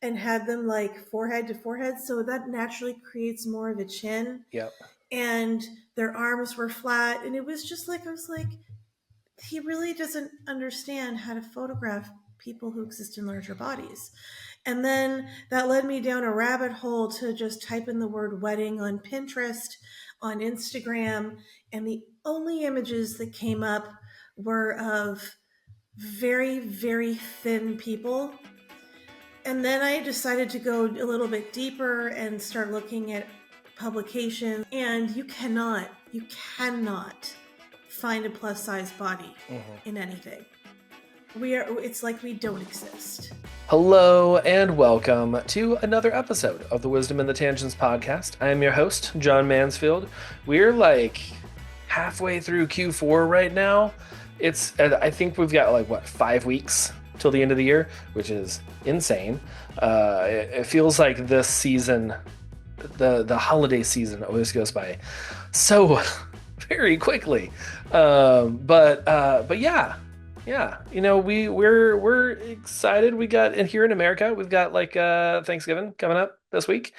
and had them like forehead to forehead. So that naturally creates more of a chin. Yep. And their arms were flat. And it was just like, I was like, he really doesn't understand how to photograph people who exist in larger bodies. And then that led me down a rabbit hole to just type in the word wedding on Pinterest, on Instagram, and the only images that came up were of very, very thin people. And then I decided to go a little bit deeper and start looking at publications. And you cannot find a plus size body in anything. It's like we don't exist. Hello and welcome to another episode of the Wisdom in the Tangents podcast. I am your host, John Mansfield. We're like halfway through Q4 right now. I think we've got 5 weeks till the end of the year, which is insane. It feels like this season, the holiday season, always goes by so very quickly. But yeah, we're excited. We got here in America, we've got Thanksgiving coming up this week.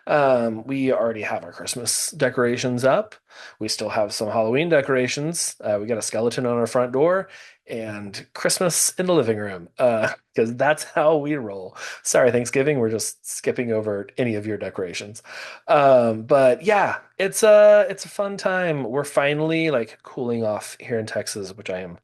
We already have our Christmas decorations up. We still have some Halloween decorations. We got a skeleton on our front door and Christmas in the living room, because that's how we roll. Sorry, Thanksgiving, we're just skipping over any of your decorations. But yeah, it's a fun time. We're finally cooling off here in Texas, which I am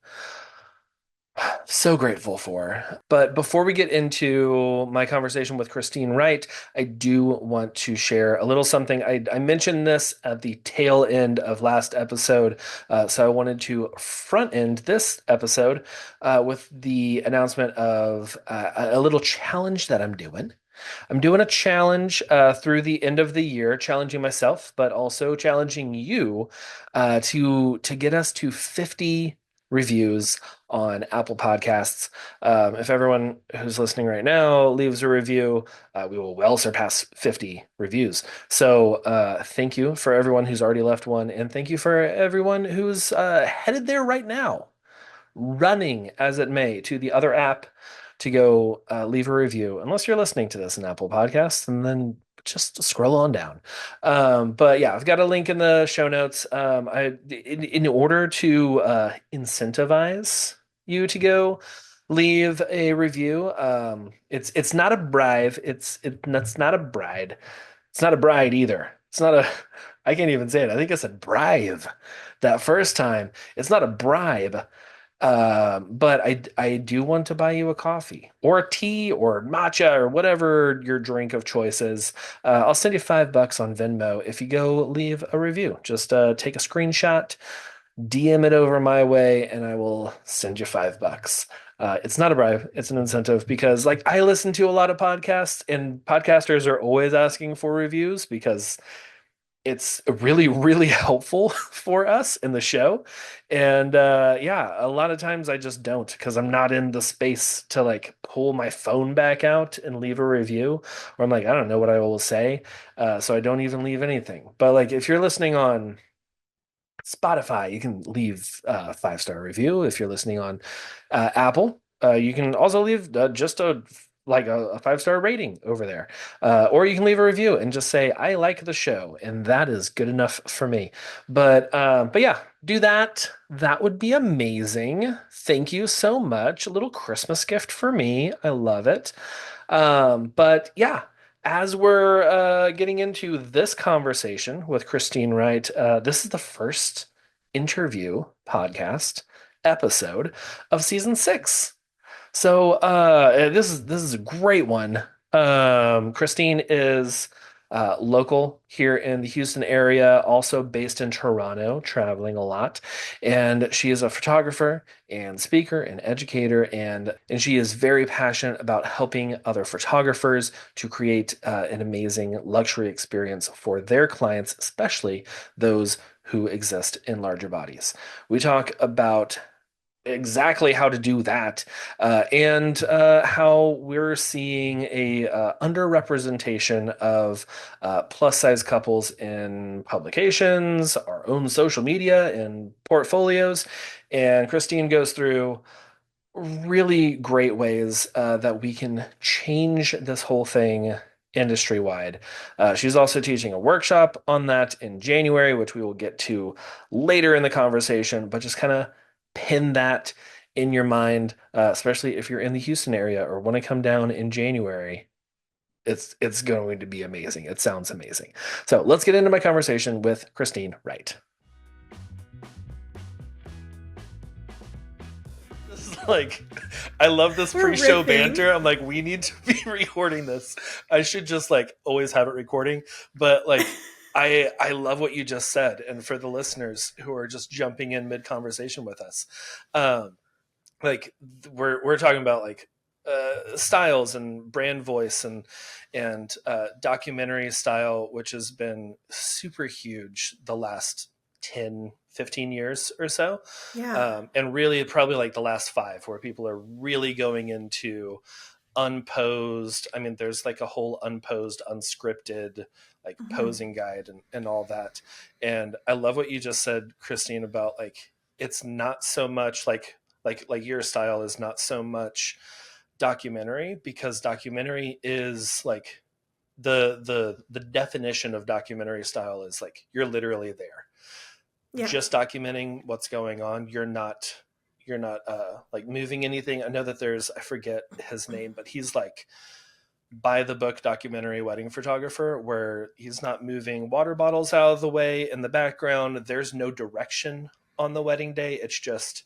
so grateful for. But before we get into my conversation with Christine Wright, I do want to share a little something. I mentioned this at the tail end of last episode, so I wanted to front end this episode with the announcement of a little challenge that I'm doing. I'm doing a challenge through the end of the year, challenging myself, but also challenging you to get us to 50 reviews on Apple Podcasts. If everyone who's listening right now leaves a review, we will well surpass 50 reviews. So thank you for everyone who's already left one, and thank you for everyone who's headed there right now, running as it may to the other app to go leave a review. Unless you're listening to this in Apple Podcasts, and then just scroll on down. But yeah, I've got a link in the show notes. In order to incentivize you to go leave a review, it's not a bribe. It's not a bride. It's not a bride either. It's not a. I can't even say it. I think it's a bribe. That first time, it's not a bribe. But I do want to buy you a coffee or a tea or matcha or whatever your drink of choice is. I'll send you $5 on Venmo if you go leave a review. Just take a screenshot, DM it over my way, and I will send you $5. It's not a bribe, it's an incentive, because I listen to a lot of podcasts, and podcasters are always asking for reviews because it's really, really helpful for us in the show. And yeah, a lot of times I just don't, because I'm not in the space to pull my phone back out and leave a review, or I'm I don't know what I will say. So I don't even leave anything. But if you're listening on Spotify, you can leave a 5-star review. If you're listening on Apple, you can also leave just a 5-star rating over there. Or you can leave a review and just say, I like the show, and that is good enough for me. But yeah, do that. That would be amazing. Thank you so much. A little Christmas gift for me. I love it. But yeah, as we're getting into this conversation with Christine Wright, this is the first interview podcast episode of season 6. So this is a great one. Christine is local here in the Houston area, also based in Toronto, traveling a lot. And she is a photographer and speaker and educator, and she is very passionate about helping other photographers to create an amazing luxury experience for their clients, especially those who exist in larger bodies. We talk about exactly how to do that, and how we're seeing a underrepresentation of plus size couples in publications, our own social media, and portfolios. And Christine goes through really great ways that we can change this whole thing industry wide. She's also teaching a workshop on that in January, which we will get to later in the conversation, but just kind of pin that in your mind, especially if you're in the Houston area or want to come down in January. It's going to be amazing. It sounds amazing. So let's get into my conversation with Christine Wright. This is like, I love this We're pre-show riffing. banter. I'm like, we need to be recording this. I should just like always have it recording. But like, I love what you just said, and for the listeners who are just jumping in mid conversation with us, um, like we're talking about like styles and brand voice and documentary style, which has been super huge the last 10-15 years or so, Yeah. and really probably like the last 5 where people are really going into unposed. I mean, there's like a whole unposed, unscripted like Hmm. posing guide and all that. And I love what you just said, Christine, about like it's not so much like your style is not so much documentary, because documentary is like the definition of documentary style is like you're literally there Yeah. just documenting what's going on. You're not like moving anything. I know that there's, I forget his name, but he's like by the book documentary wedding photographer, where he's not moving water bottles out of the way in the background. There's no direction on the wedding day. It's just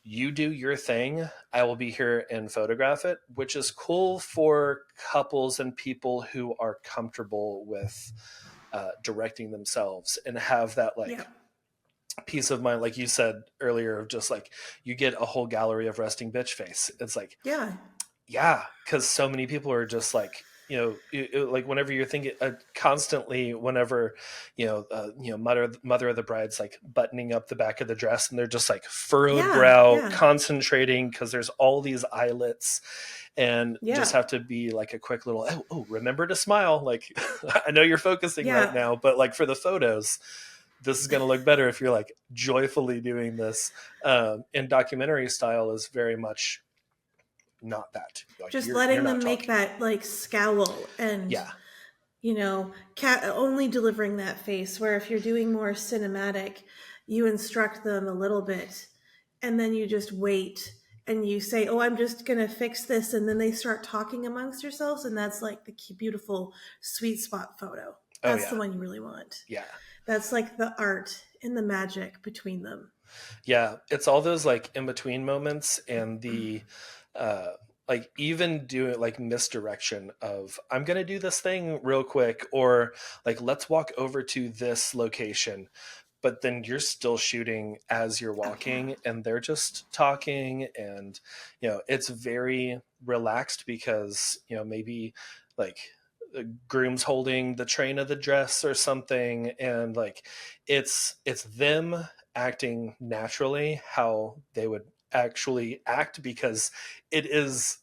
you do your thing. I will be here and photograph it, which is cool for couples and people who are comfortable with directing themselves and have that Yeah. like peace of mind, like you said earlier, of just like you get a whole gallery of resting bitch face. It's like, Yeah. yeah, because so many people are just like, like whenever you're thinking constantly, whenever mother of the bride's like buttoning up the back of the dress, and they're just like furrowed Yeah. brow, Yeah. concentrating because there's all these eyelets, and just Yeah. have to be like a quick little remember to smile. Like I know you're focusing right Yeah. now, but like for the photos, this is going to look better if you're like joyfully doing this. And documentary style is very much not that. Like Just you're letting not them make talking. that like scowl and, Yeah, only delivering that face. Where if you're doing more cinematic, you instruct them a little bit and then you just wait and you say, "Oh, I'm just going to fix this." And then they start talking amongst yourselves. And that's like the beautiful sweet spot photo. oh That's the yeah, one you really want. yeah, That's like the art and the magic between them. yeah. It's all those like in between moments, and the uh like even doing like misdirection of I'm gonna do this thing real quick, or like let's walk over to this location, but then you're still shooting as you're Oh, yeah. walking and they're just talking. And it's very relaxed because maybe like the groom's holding the train of the dress or something, and like it's them acting naturally how they would actually act, because it is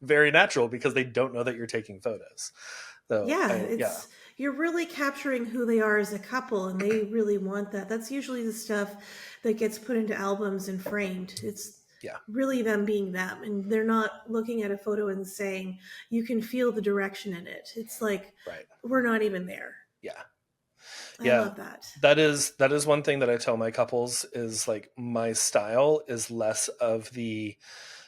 very natural because they don't know that you're taking photos. So Yeah, yeah, it's you're really capturing who they are as a couple and they really want that. That's usually the stuff that gets put into albums and framed. It's yeah, really them being them and they're not looking at a photo and saying you can feel the direction in it. It's like right, we're not even there. yeah. I Yeah, love that. that is one thing that I tell my couples is like my style is less of the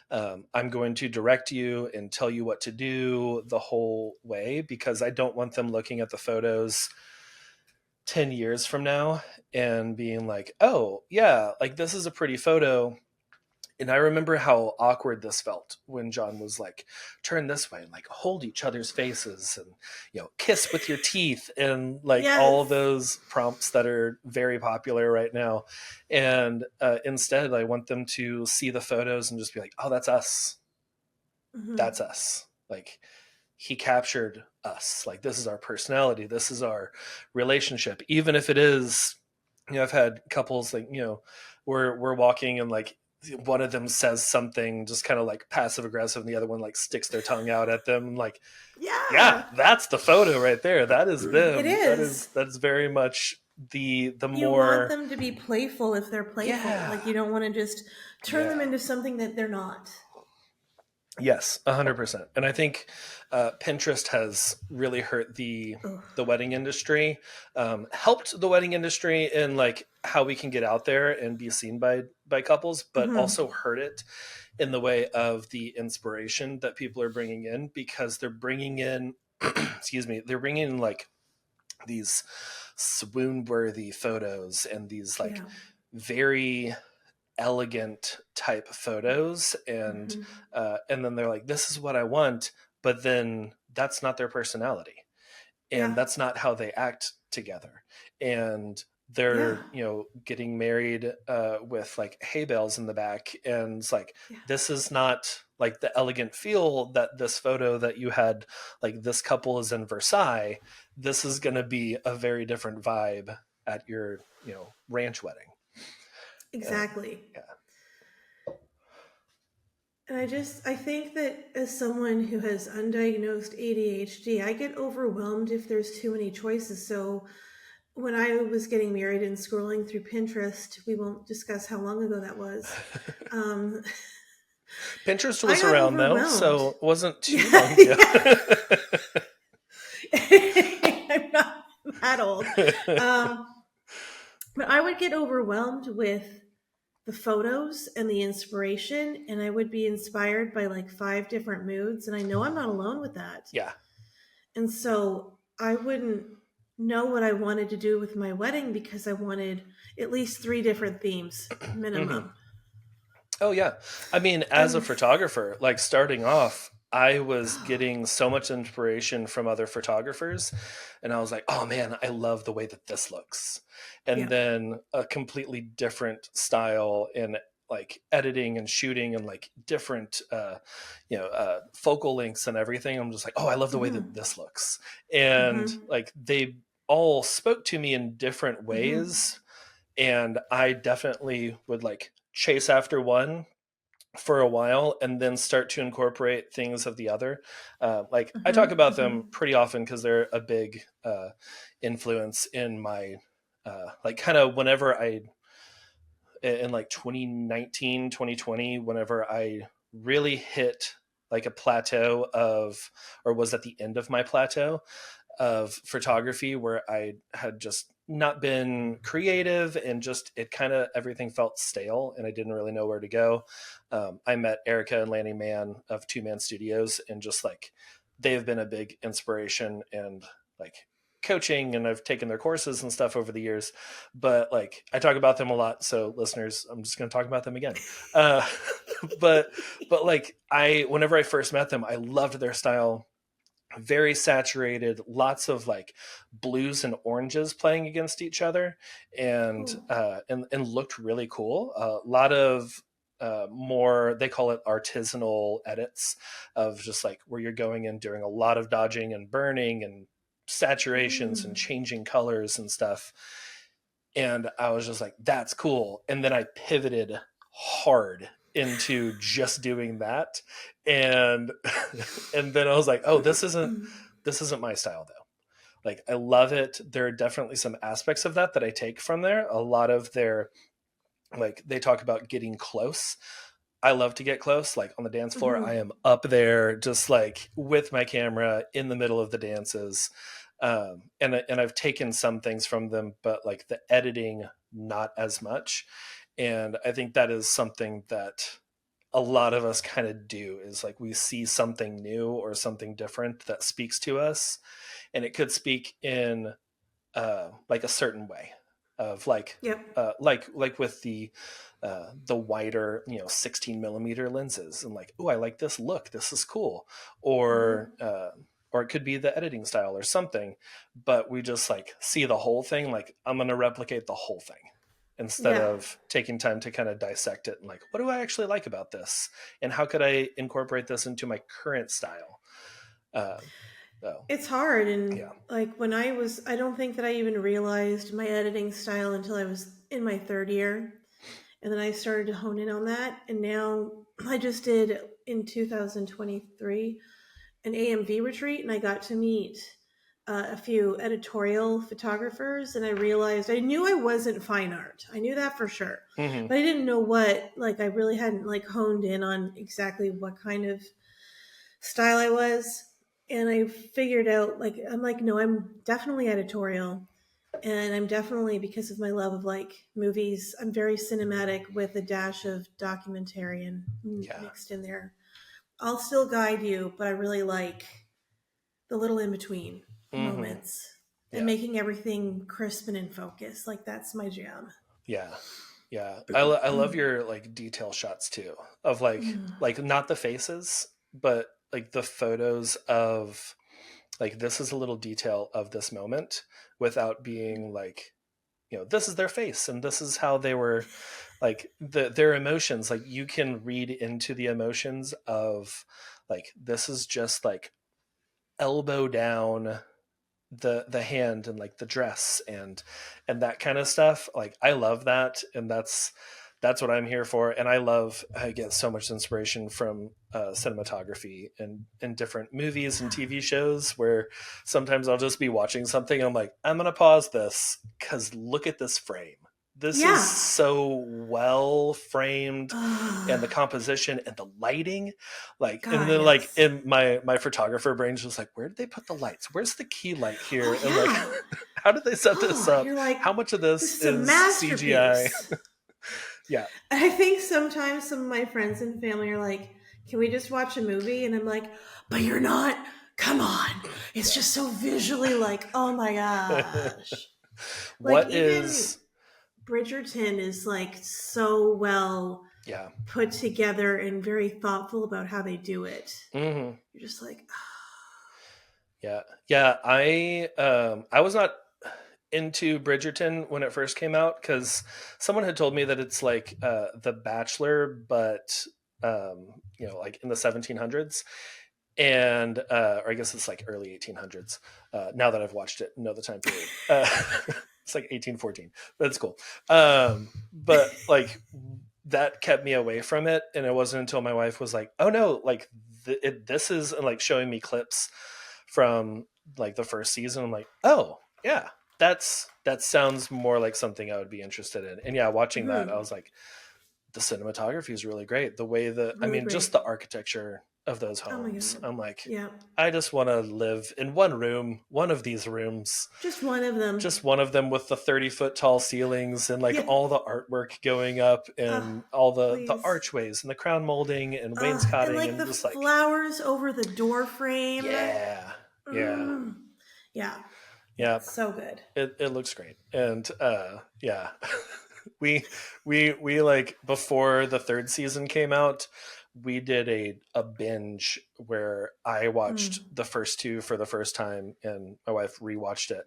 I'm going to direct you and tell you what to do the whole way, because I don't want them looking at the photos 10 years from now and being like, "Oh, yeah, like this is a pretty photo." And I remember how awkward this felt when John was like, turn this way and like hold each other's faces and, kiss with your teeth and like all Yes. those prompts that are very popular right now. And instead, I want them to see the photos and just be like, oh, that's us. Hmm. That's us. Like, he captured us. Like, this is our personality. This is our relationship. Even if it is, I've had couples like, we're walking and like one of them says something just kind of like passive aggressive, and the other one like sticks their tongue out at them. Like, yeah, Yeah. that's the photo right there. That is It them. is. That's very much the You want more them to be playful if they're playful. yeah Like you don't want to just turn them yeah into something that they're not. yes 100%. And I think Pinterest has really hurt Ugh. the wedding industry, helped the wedding industry in like how we can get out there and be seen by couples, but Mm-hmm. also hurt it in the way of the inspiration that people are bringing in, because they're bringing in excuse me, they're bringing in like these swoon worthy photos and these like Yeah. very elegant type photos, Mm-hmm. and then they're like, this is what I want, but then that's not their personality, and Yeah. that's not how they act together. And Yeah. they're, you know, getting married with like hay bales in the back, and it's like, Yeah. this is not like the elegant feel that this photo that you had, like this couple is in Versailles. This is going to be a very different vibe at your, you know, ranch wedding. And Exactly. yeah. And I think that as someone who has undiagnosed ADHD, I get overwhelmed if there's too many choices. So when I was getting married and scrolling through Pinterest, we won't discuss how long ago that was. Um, Pinterest I was got around though, overwhelmed. so it wasn't too Yeah, long ago. yeah. I'm not that old. Um, but I would get overwhelmed with the photos and the inspiration, and I would be inspired by like five different moods. And I know I'm not alone with that. Yeah. And so I wouldn't know what I wanted to do with my wedding because I wanted at least three different themes hmm minimum. Oh yeah. I mean, as a And photographer, like starting off, I was getting so much inspiration from other photographers, and I was like, "Oh man, I love the way that this looks." And yeah. then a completely different style in like editing and shooting and like different focal lengths and everything. I'm just like, "Oh, I love the way that Mm-hmm. this looks." And Mm-hmm. like they all spoke to me in different Mm-hmm. ways, and I definitely would like chase after one for a while and then start to incorporate things of the other. Like I talk Mm-hmm. about Mm-hmm. them pretty often because they're a big influence in my like kind of whenever I in like 2019 2020, whenever I really hit like a plateau of, or was at the end of my plateau of photography, where I had just not been creative and just it kind of everything felt stale and I didn't really know where to go. I met Erica and Lanny Mann of Two Man Studios, and just like they have been a big inspiration and like coaching, and I've taken their courses and stuff over the years, but like I talk about them a lot, so listeners, I'm just going to talk about them again. uh, but like I whenever I first met them, I loved their style, very saturated, lots of like blues and oranges playing against each other, and Cool. and looked really cool. A lot of more, they call it artisanal edits, of just like where you're going and doing a lot of dodging and burning and saturations and Mm. changing colors and stuff. And I was just like, that's cool. And then I pivoted hard into just doing that. And and then I was like, oh, this isn't my style though. Like I love it. There are definitely some aspects of that that I take from there. A lot of their, like they talk about getting close. I love to get close. Like on the dance floor, I Mm-hmm. am up there just like with my camera in the middle of the dances. And I've taken some things from them, but like the editing, not as much. And I think that is something that a lot of us kind of do, is like we see something new or something different that speaks to us, and it could speak in like a certain way of Yep. like with the wider, you know, 16 millimeter lenses, and like, oh, I like this look, this is cool. Mm-hmm. Or it could be the editing style or something, but we just like see the whole thing, like I'm going to replicate the whole thing, instead Yeah. of taking time to kind of dissect it and like, what do I actually like about this, and how could I incorporate this into my current style. uh, so It's hard. And yeah. like when I don't think that I even realized my editing style until I was in my third year. And then I started to hone in on that. And now I just did in 2023 an AMV retreat, and I got to meet a few editorial photographers, and I realized I knew I wasn't fine art. I knew that for sure, Mm-hmm. but I didn't know what. Like, I really hadn't like honed in on exactly what kind of style I was. And I figured out, like, I'm like, no, I'm definitely editorial. And I'm definitely, because of my love of like movies, I'm very cinematic with a dash of documentarian Yeah. mixed in there. I'll still guide you, but I really like the little in between Mm-hmm. moments and Yeah. making everything crisp and in focus. Like, that's my jam. Yeah. Yeah. I love your like detail shots too of like not the faces, but like the photos of like this is a little detail of this moment without being like, this is their face and this is how they were, like their emotions, like you can read into the emotions of like this is just like elbow down the hand and like the dress and that kind of stuff. Like I love that, and that's what I'm here for. And I get so much inspiration from cinematography and different movies and TV shows where sometimes I'll just be watching something and I'm like, I'm gonna pause this because look at this frame. This is Yeah. so well framed, and the Oh, composition and the lighting, like, and God, then like yes. in my photographer brain's just like, where did they put the lights? Where's the key light Oh, here? And like, yeah. how did they set this Oh, up? you're like, How much of this this is a is CGI? masterpiece. Yeah. I think sometimes some of my friends and family are like, can we just watch a movie? And I'm like, but you're not. Come on. It's just so visually like, oh my Yeah. gosh. Like, What even is, Bridgerton is like so well yeah. put together and very thoughtful about how they do it. Hmm. You're just like, Yeah. Yeah. I was not into Bridgerton when it first came out because someone had told me that it's like The Bachelor, but like in the 1700s, and or I guess it's like early 1800s. Now that I've watched it, know the time period. It's like 1814. That's cool. But like that kept me away from it, and it wasn't until my wife was like, "Oh no, like this is," and like showing me clips from like the first season. I'm like, "Oh yeah, that sounds more like something I would be interested in." And yeah, watching that, I mm-hmm, was like, the cinematography is really great. The way that, I really mean, great. just the architecture of those Oh my homes. God. I'm like, Yeah. I just want to live in one room, one of these rooms, Just one of them. just one of them with the 30-foot tall ceilings and like Yeah. all the artwork going up and all the Please. archways and the crown molding and And wainscoting like and the just like, flowers over the door frame. yeah, yeah, Mm. Yeah. Yeah. yeah. So good. It looks great. And yeah. we we like before the third season came out, we did a binge where I watched Mm. the first two for the first time and my wife rewatched it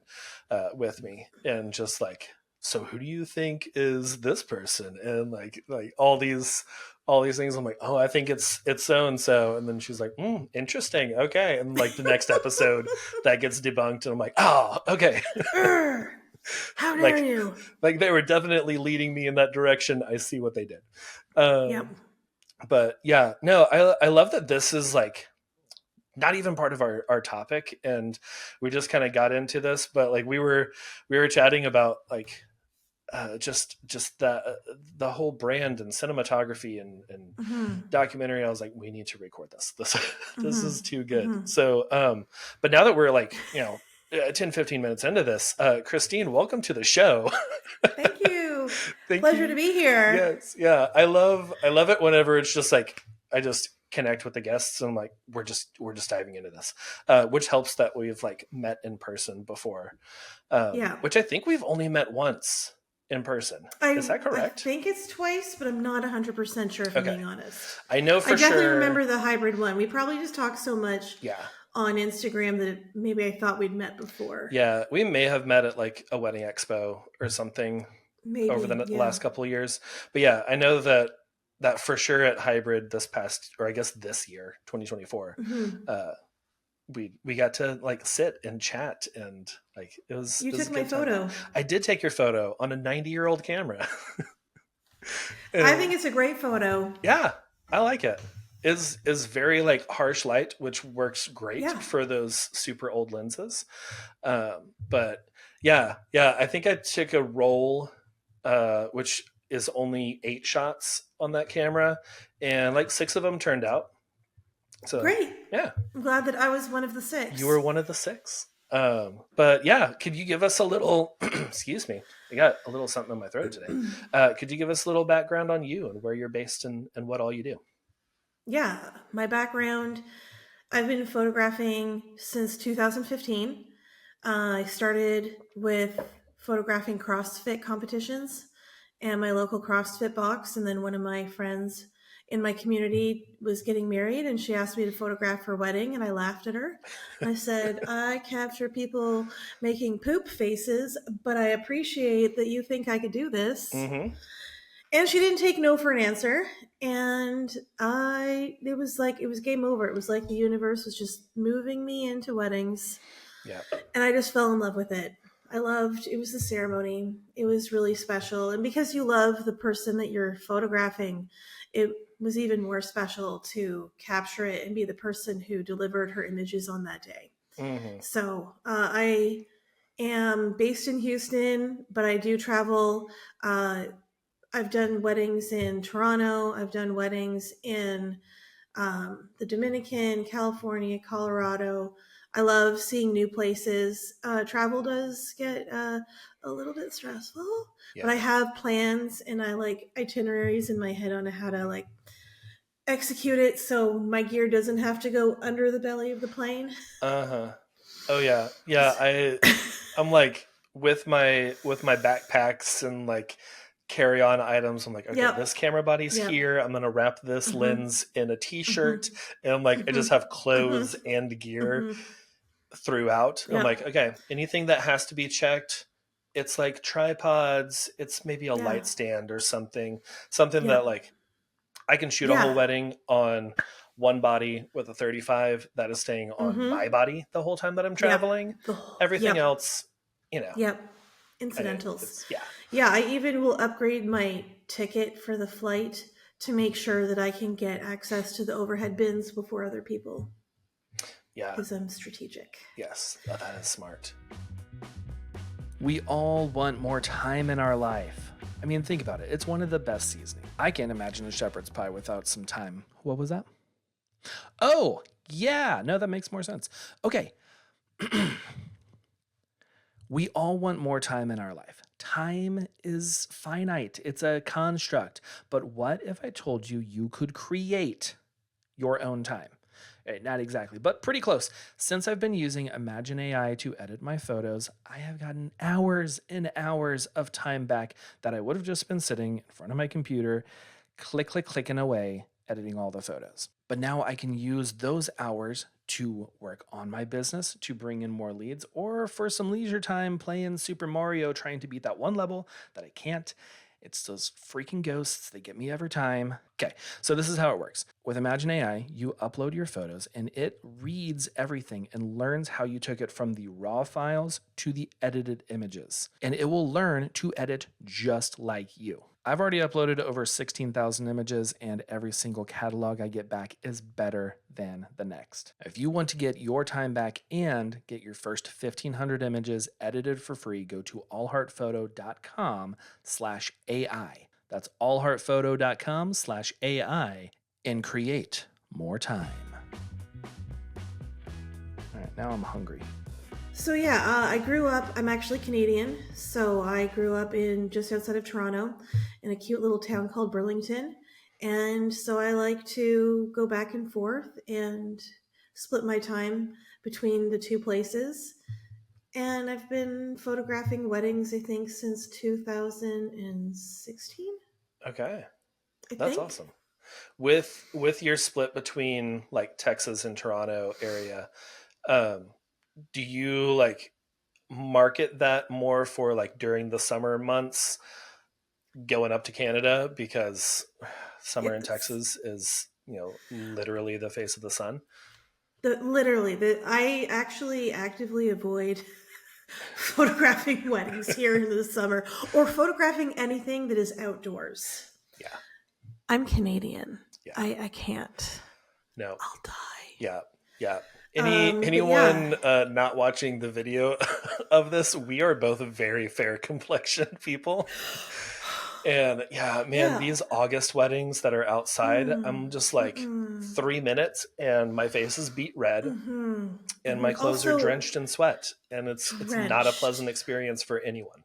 with me, and just like, so who do you think is this person, and like all these things. I'm like, oh, I think it's so and so, and then she's like, interesting, okay, and like the next episode that gets debunked and I'm like, oh, okay. Urgh. How dare like you? like they were definitely leading me in that direction. I see what they did. Yep. But yeah, no, I love that this is like not even part of our topic, and we just kind of got into this, but like we were chatting about like just the whole brand and cinematography and Mm-hmm. documentary. I was like, we need to record this. This Mm-hmm. is too good. Mm-hmm. So but now that we're like 10-15 minutes into this, Christine, welcome to the show. Thank you. Thank Pleasure to you. be here. Yes, yeah, I love it whenever it's just like I just connect with the guests and I'm like, we're just diving into this, which helps that we've like met in person before, Yeah. which I think we've only met once in person. Is that I correct? think it's twice, but I'm not 100% sure if I'm Okay, being honest. I know I for definitely sure. remember the hybrid one. We probably just talked so much Yeah, on Instagram that maybe I thought we'd met before. yeah, we may have met at like a wedding expo or something over Maybe. the Yeah. last couple of years. But yeah, I know that for sure at hybrid this past, or I guess this year, 2024, Mm-hmm. uh, we got to like sit and chat, and like You it was took a my good time. photo. I did take your photo on a 90-year-old camera. I think And it's a great photo. yeah, I like it. is very like harsh light, which works great Yeah, for those super old lenses. But yeah, I think I took a roll, which is only 8 shots on that camera, and like 6 of them turned out. So great. yeah, I'm glad that I was one of the you were 6. one of the 6. But yeah, could you give us a little? Excuse me, I got a little something in my throat today. Could you give us a little background on you and where you're based and what all you do? Yeah, my background, I've been photographing since 2015. I started with photographing CrossFit competitions and my local CrossFit box. And then one of my friends in my community was getting married and she asked me to photograph her wedding. And I laughed at her. I said, I capture people making poop faces, but I appreciate that you think I could do this. Mm-hmm. And she didn't take no for an answer. And it was like, it was game over. It was like the universe was just moving me into weddings. Yeah. And I just fell in love with it. I loved, it was the ceremony. It was really special. And because you love the person that you're photographing, it was even more special to capture it and be the person who delivered her images on that day. Mm-hmm. So I am based in Houston, but I do travel. I've done weddings in Toronto. I've done weddings in the Dominican, California, Colorado. I love seeing new places. Travel does get a little bit stressful, but I Yeah. have plans and I like itineraries in my head on how to like execute it so my gear doesn't have to go under the belly of the plane. Uh-huh. Oh yeah. Yeah, I'm like with my backpacks and like carry-on items. I'm like, okay, Yep. this camera body's Yep. here. I'm gonna wrap this Mm-hmm. lens in a Mm-hmm. t-shirt. And I'm like, I Mm-hmm. just have Mm-hmm. clothes and gear Mm-hmm. throughout. I'm Yep. like, okay, anything that has to be checked, it's like tripods, it's maybe a Yeah. light stand or something that Yep. like I can shoot a whole Yeah. wedding on one body with a 35 that is staying on my Mm-hmm. body the whole time that I'm Yep. traveling. The Everything yep. else, you know, Yep. Incidentals. it's yeah, Yeah, I even will upgrade my ticket for the flight to make sure that I can get access to the overhead bins before other people yeah, because I'm strategic. yes, that is smart. We all want more time in our life. I mean, think about it. It's one of the best seasonings. I can't imagine a shepherd's pie without some time. What was that? Oh, yeah. No, that makes more sense. Okay. We all want more time in our life. Time is finite, it's a construct. But what if I told you you could create your own time? Not exactly, but pretty close. Since I've been using Imagine AI to edit my photos, I have gotten hours and hours of time back that I would have just been sitting in front of my computer, clicking away, editing all the photos. But now I can use those hours to work on my business, to bring in more leads, or for some leisure time playing Super Mario trying to beat that one level that I can't. It's those freaking ghosts. They get me every time. Okay, so this is how it works. With Imagine AI, you upload your photos and it reads everything and learns how you took it from the raw files to the edited images. And it will learn to edit just like you. I've already uploaded over 16,000 images, and every single catalog I get back is better than the next. If you want to get your time back and get your first 1,500 images edited for free, go to allheartphoto.com/AI. That's allheartphoto.com/AI and create more time. All right, now I'm hungry. So yeah, I grew up. I'm actually Canadian, so I grew up in just outside of Toronto, in a cute little town called Burlington, and so I like to go back and forth and split my time between the two places. And I've been photographing weddings, I think, since 2016. Okay, I that's think. awesome. With your split between like Texas and Toronto area, um, do you like market that more for like during the summer months going up to Canada because summer in Yes. Texas is, literally the face of the sun? I actually actively avoid photographing weddings here in the summer or photographing anything that is outdoors. Yeah. I'm Canadian. Yeah. I can't. No. I'll die. Yeah. Yeah. But yeah. Anyone not watching the video of this, we are both very fair complexioned people. And yeah, man, Yeah. these August weddings that are outside, I'm Mm, just like mm-mm, 3 minutes and my face is beat red mm-hmm, and mm-hmm. my clothes are Also, drenched in sweat. And it's not a pleasant drenched. experience for anyone.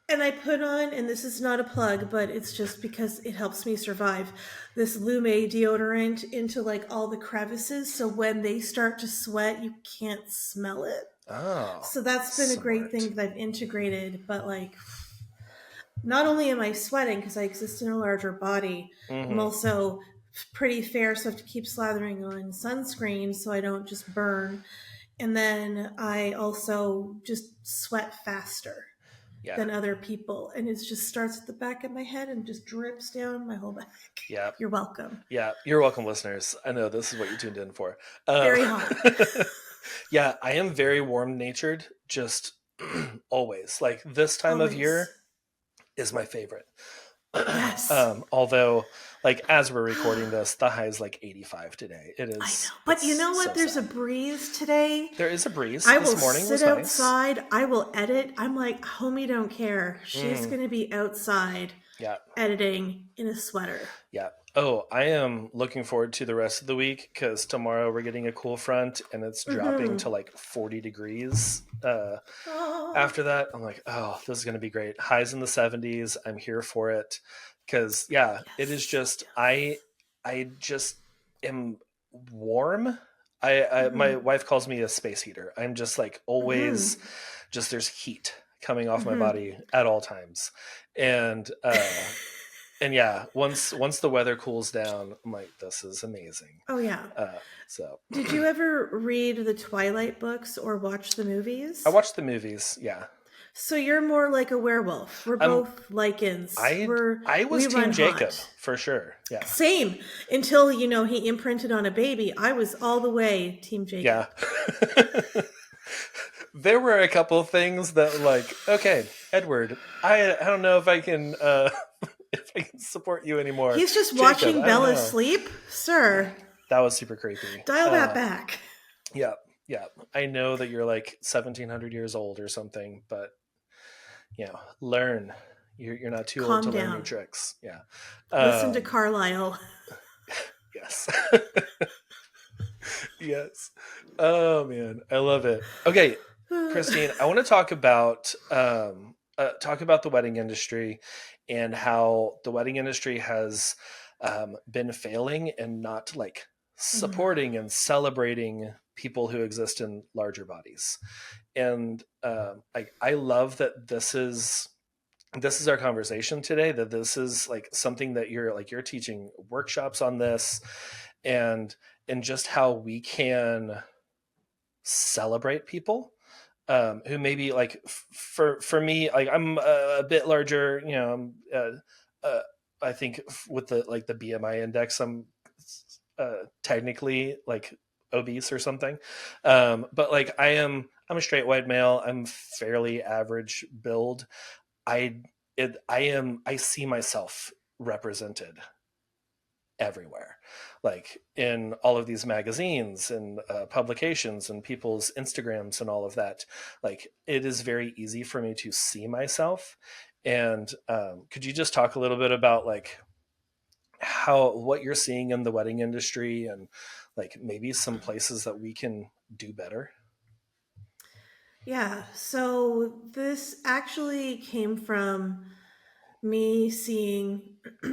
And I put on, and this is not a plug, but it's just because it helps me survive, this Lume deodorant into like all the crevices. So when they start to sweat, you can't smell it. Oh, So that's been a great smart. thing that I've integrated. But like, not only am I sweating because I exist in a larger body, I'm Mm-hmm. also pretty fair, so I have to keep slathering on sunscreen so I don't just burn. And then I also just sweat faster Yeah. than other people. And it just starts at the back of my head and just drips down my whole back. Yeah. You're welcome. Yeah. You're welcome, listeners. I know this is what you tuned in for. Um, Very hot. yeah, I am very warm natured, just always. Like this time of Always. year is my favorite. Yes. Although, like as we're recording this, the high is like 85 today. I know. But you It's know so what? There's a sad. breeze today. There is a breeze. I This will morning sit was nice. outside. I will edit. I'm like, homie, don't care. She's Mm, going to be outside yeah. editing in a sweater. Yeah. Oh, I am looking forward to the rest of the week because tomorrow we're getting a cool front and it's dropping Mm-hmm. to like 40 degrees. Oh, After that, I'm like, oh, this is going to be great. Highs in the 70s. I'm here for it. Because, yeah, it is yes. just, I just am warm. Mm-hmm. My wife calls me a space heater. I'm just like Mm-hmm. always just there's heat coming off my Mm-hmm. body at all times. And, and yeah, once the weather cools down, I'm like, this is amazing. Oh, yeah. So Did you ever read the Twilight books or watch the I movies? watched the movies. Yeah, So you're more like a werewolf. We're I'm both lichens. I We was run Team Jacob hot. for sure. Yeah, Same. Until, he imprinted on a baby. I was all the way Team yeah. Jacob. There were a couple things that like, okay, Edward, I don't know if I can if I can support you anymore. He's just Jacob, watching I don't Bella know. sleep? Sir, That was super creepy. dial that back. Yeah, yeah. I know that you're like 1700 years old or something, but learn. You're not too old Calm to learn new down. tricks. Yeah. Listen to Um, Carlisle. yes. Yes. Oh man, I love it. Okay, Christine, I want to talk about the wedding industry and how the wedding industry has been failing and not like supporting and celebrating people who exist in larger bodies. And I love that this is our conversation today, that this is like something that you're teaching workshops on this, and just how we can celebrate people who maybe like for me, like I'm a bit larger, I think with the BMI index, I'm technically like obese or something, but like I'm a straight white male. I'm fairly average build. I see myself represented everywhere, like in all of these magazines and publications and people's Instagrams and all of that. Like it is very easy for me to see myself. And could you just talk a little bit about like what you're seeing in the wedding industry and like maybe some places that we can do better? Yeah, so this actually came from me seeing,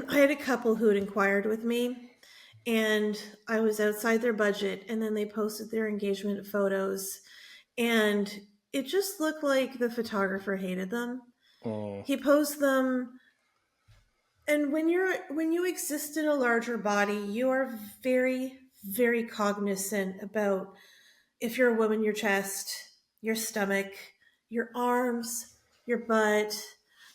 I had a couple who had inquired with me, and I was outside their budget, and then they posted their engagement photos, and it just looked like the photographer hated them. Mm, He posed them, and when you exist in a larger body, you are very, very cognizant about, if you're a woman, your chest, your stomach, your arms, your butt,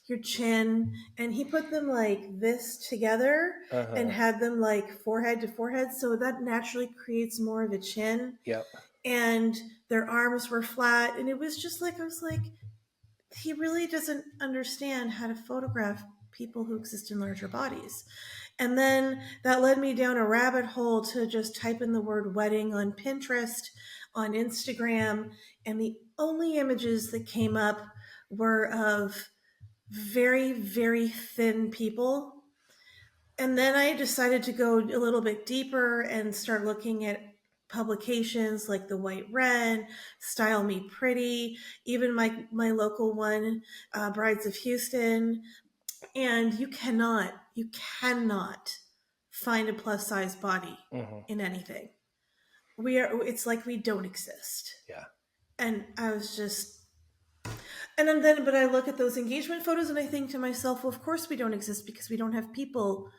your chin. And he put them like this together and uh-huh. had them like forehead to forehead. So that naturally creates more of a chin. Yep. And their arms were flat. And it was just like, I was like, he really doesn't understand how to photograph people who exist in larger bodies. And then that led me down a rabbit hole to just type in the word wedding on Pinterest, on Instagram, and the only images that came up were of very, very thin people. And then I decided to go a little bit deeper and start looking at publications like the White Wren, Style Me Pretty, even my local one, Brides of Houston. And you cannot find a plus size body Mm-hmm. in anything. It's like we don't exist. Yeah. And I was just, but I look at those engagement photos and I think to myself, well, of course we don't exist because we don't have people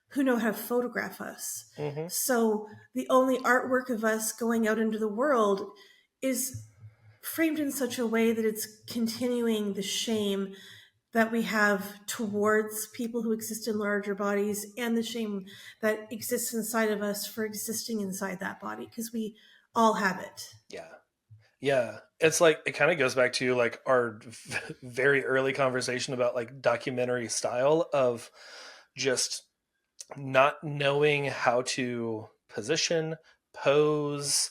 who know how to photograph us. Mm-hmm. So the only artwork of us going out into the world is framed in such a way that it's continuing the shame that we have towards people who exist in larger bodies and the shame that exists inside of us for existing inside that body, because we all have it. Yeah. Yeah. It's like, it kind of goes back to like our very early conversation about like documentary style of just not knowing how to position, pose,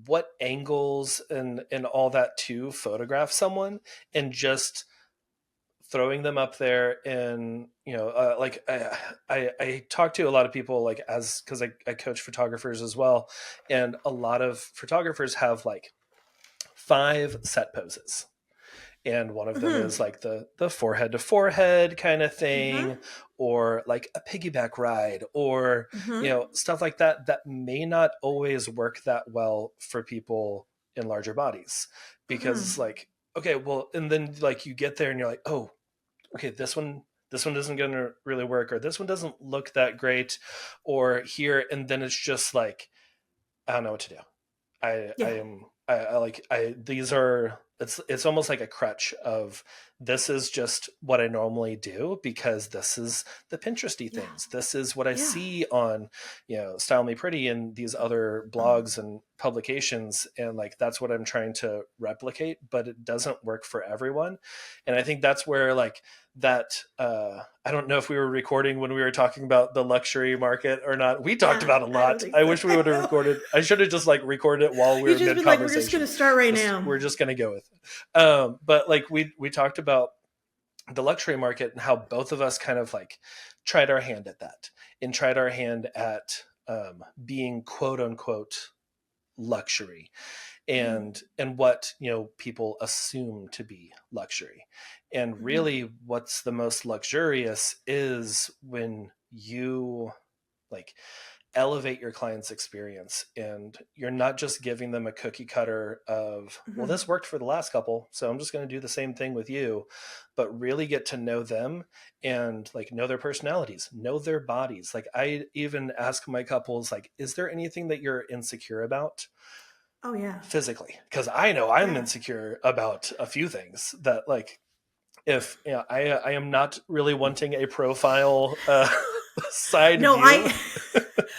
what angles and all that to photograph someone, and just throwing them up there. And like I talk to a lot of people, like, as because I coach photographers as well, and a lot of photographers have like 5 set poses, and one of them Mm-hmm. is like the forehead to forehead kind of thing, Mm-hmm. or like a piggyback ride, or Mm-hmm. stuff like that that may not always work that well for people in larger bodies, because Mm-hmm. like, okay, well, and then like you get there and you're like, oh, okay, this one isn't going to really work, or this one doesn't look that great, or here, and then it's just like, I don't know what to do. I Yeah. am I like I these are it's almost like a crutch of, this is just what I normally do because this is the Pinteresty Yeah. things. This is what I Yeah. see on, Style Me Pretty and these other blogs and publications, and like that's what I'm trying to replicate, but it doesn't work for everyone. And I think that's where like that I don't know if we were recording when we were talking about the luxury market or not. We talked about a I don't lot. think I so. wish we I would have know. recorded. I should have just like recorded it while we You were just mid been like, we're just going conversation. to start right now. We're just going to go with it. But like we talked about the luxury market and how both of us kind of like tried our hand at that, and tried our hand at being quote unquote luxury, Mm-hmm. and what people assume to be luxury. And Mm-hmm. really what's the most luxurious is when you like elevate your client's experience, and you're not just giving them a cookie cutter of, well, Mm-hmm. this worked for the last couple, so I'm just going to do the same thing with you, but really get to know them, and like know their personalities, know their bodies. Like I even ask my couples, like, is there anything that you're insecure about Oh yeah. physically? Because I know I'm Yeah. insecure about a few things that, like, if I am not really wanting a profile side No, view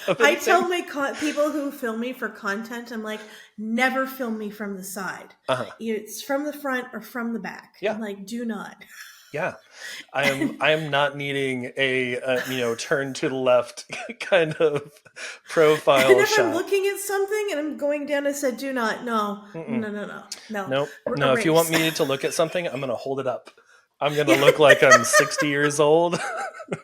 of I tell anything. my people who film me for content, I'm like, never film me from the side. Uh-huh. It's from the front or from the back. Yeah, I'm like, do not. yeah. I am And, I am not needing a turn to the left kind of and profile if I'm shot. looking at something and I'm going down, I said, do not. No, Mm-mm. no, no, no, no. Nope. No, if you want Erase. me to look at something, I'm going to hold it up. I'm going to Yeah, look like I'm 60 years old. I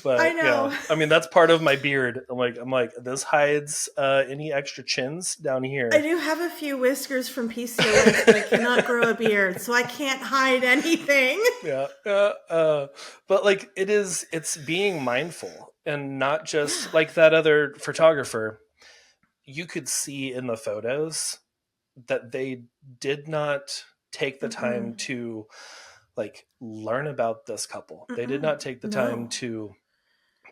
But yeah, know. I mean, that's part of my beard. I'm like this hides any extra chins down I here. do have a few whiskers from PCOS, but I cannot grow a beard, so I can't hide anything. Yeah. But like it's being mindful, and not Yeah. just like that other photographer. You could see in the photos that they did not take the time Mm-mm. to like learn about this couple. They did Mm-mm. not take the time No. to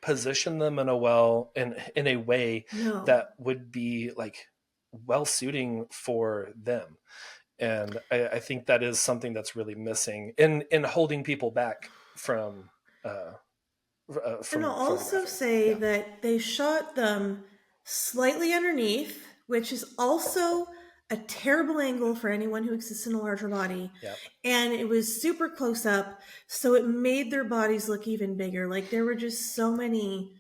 position them in a way No. that would be like well suiting for them. And I think that is something that's really missing in holding people back uh, And I'll from also photographing. say Yeah. that they shot them slightly underneath, which is also a terrible angle for anyone who exists in a larger body. Yeah. And it was super close up, so it made their bodies look even bigger. Like there were just so many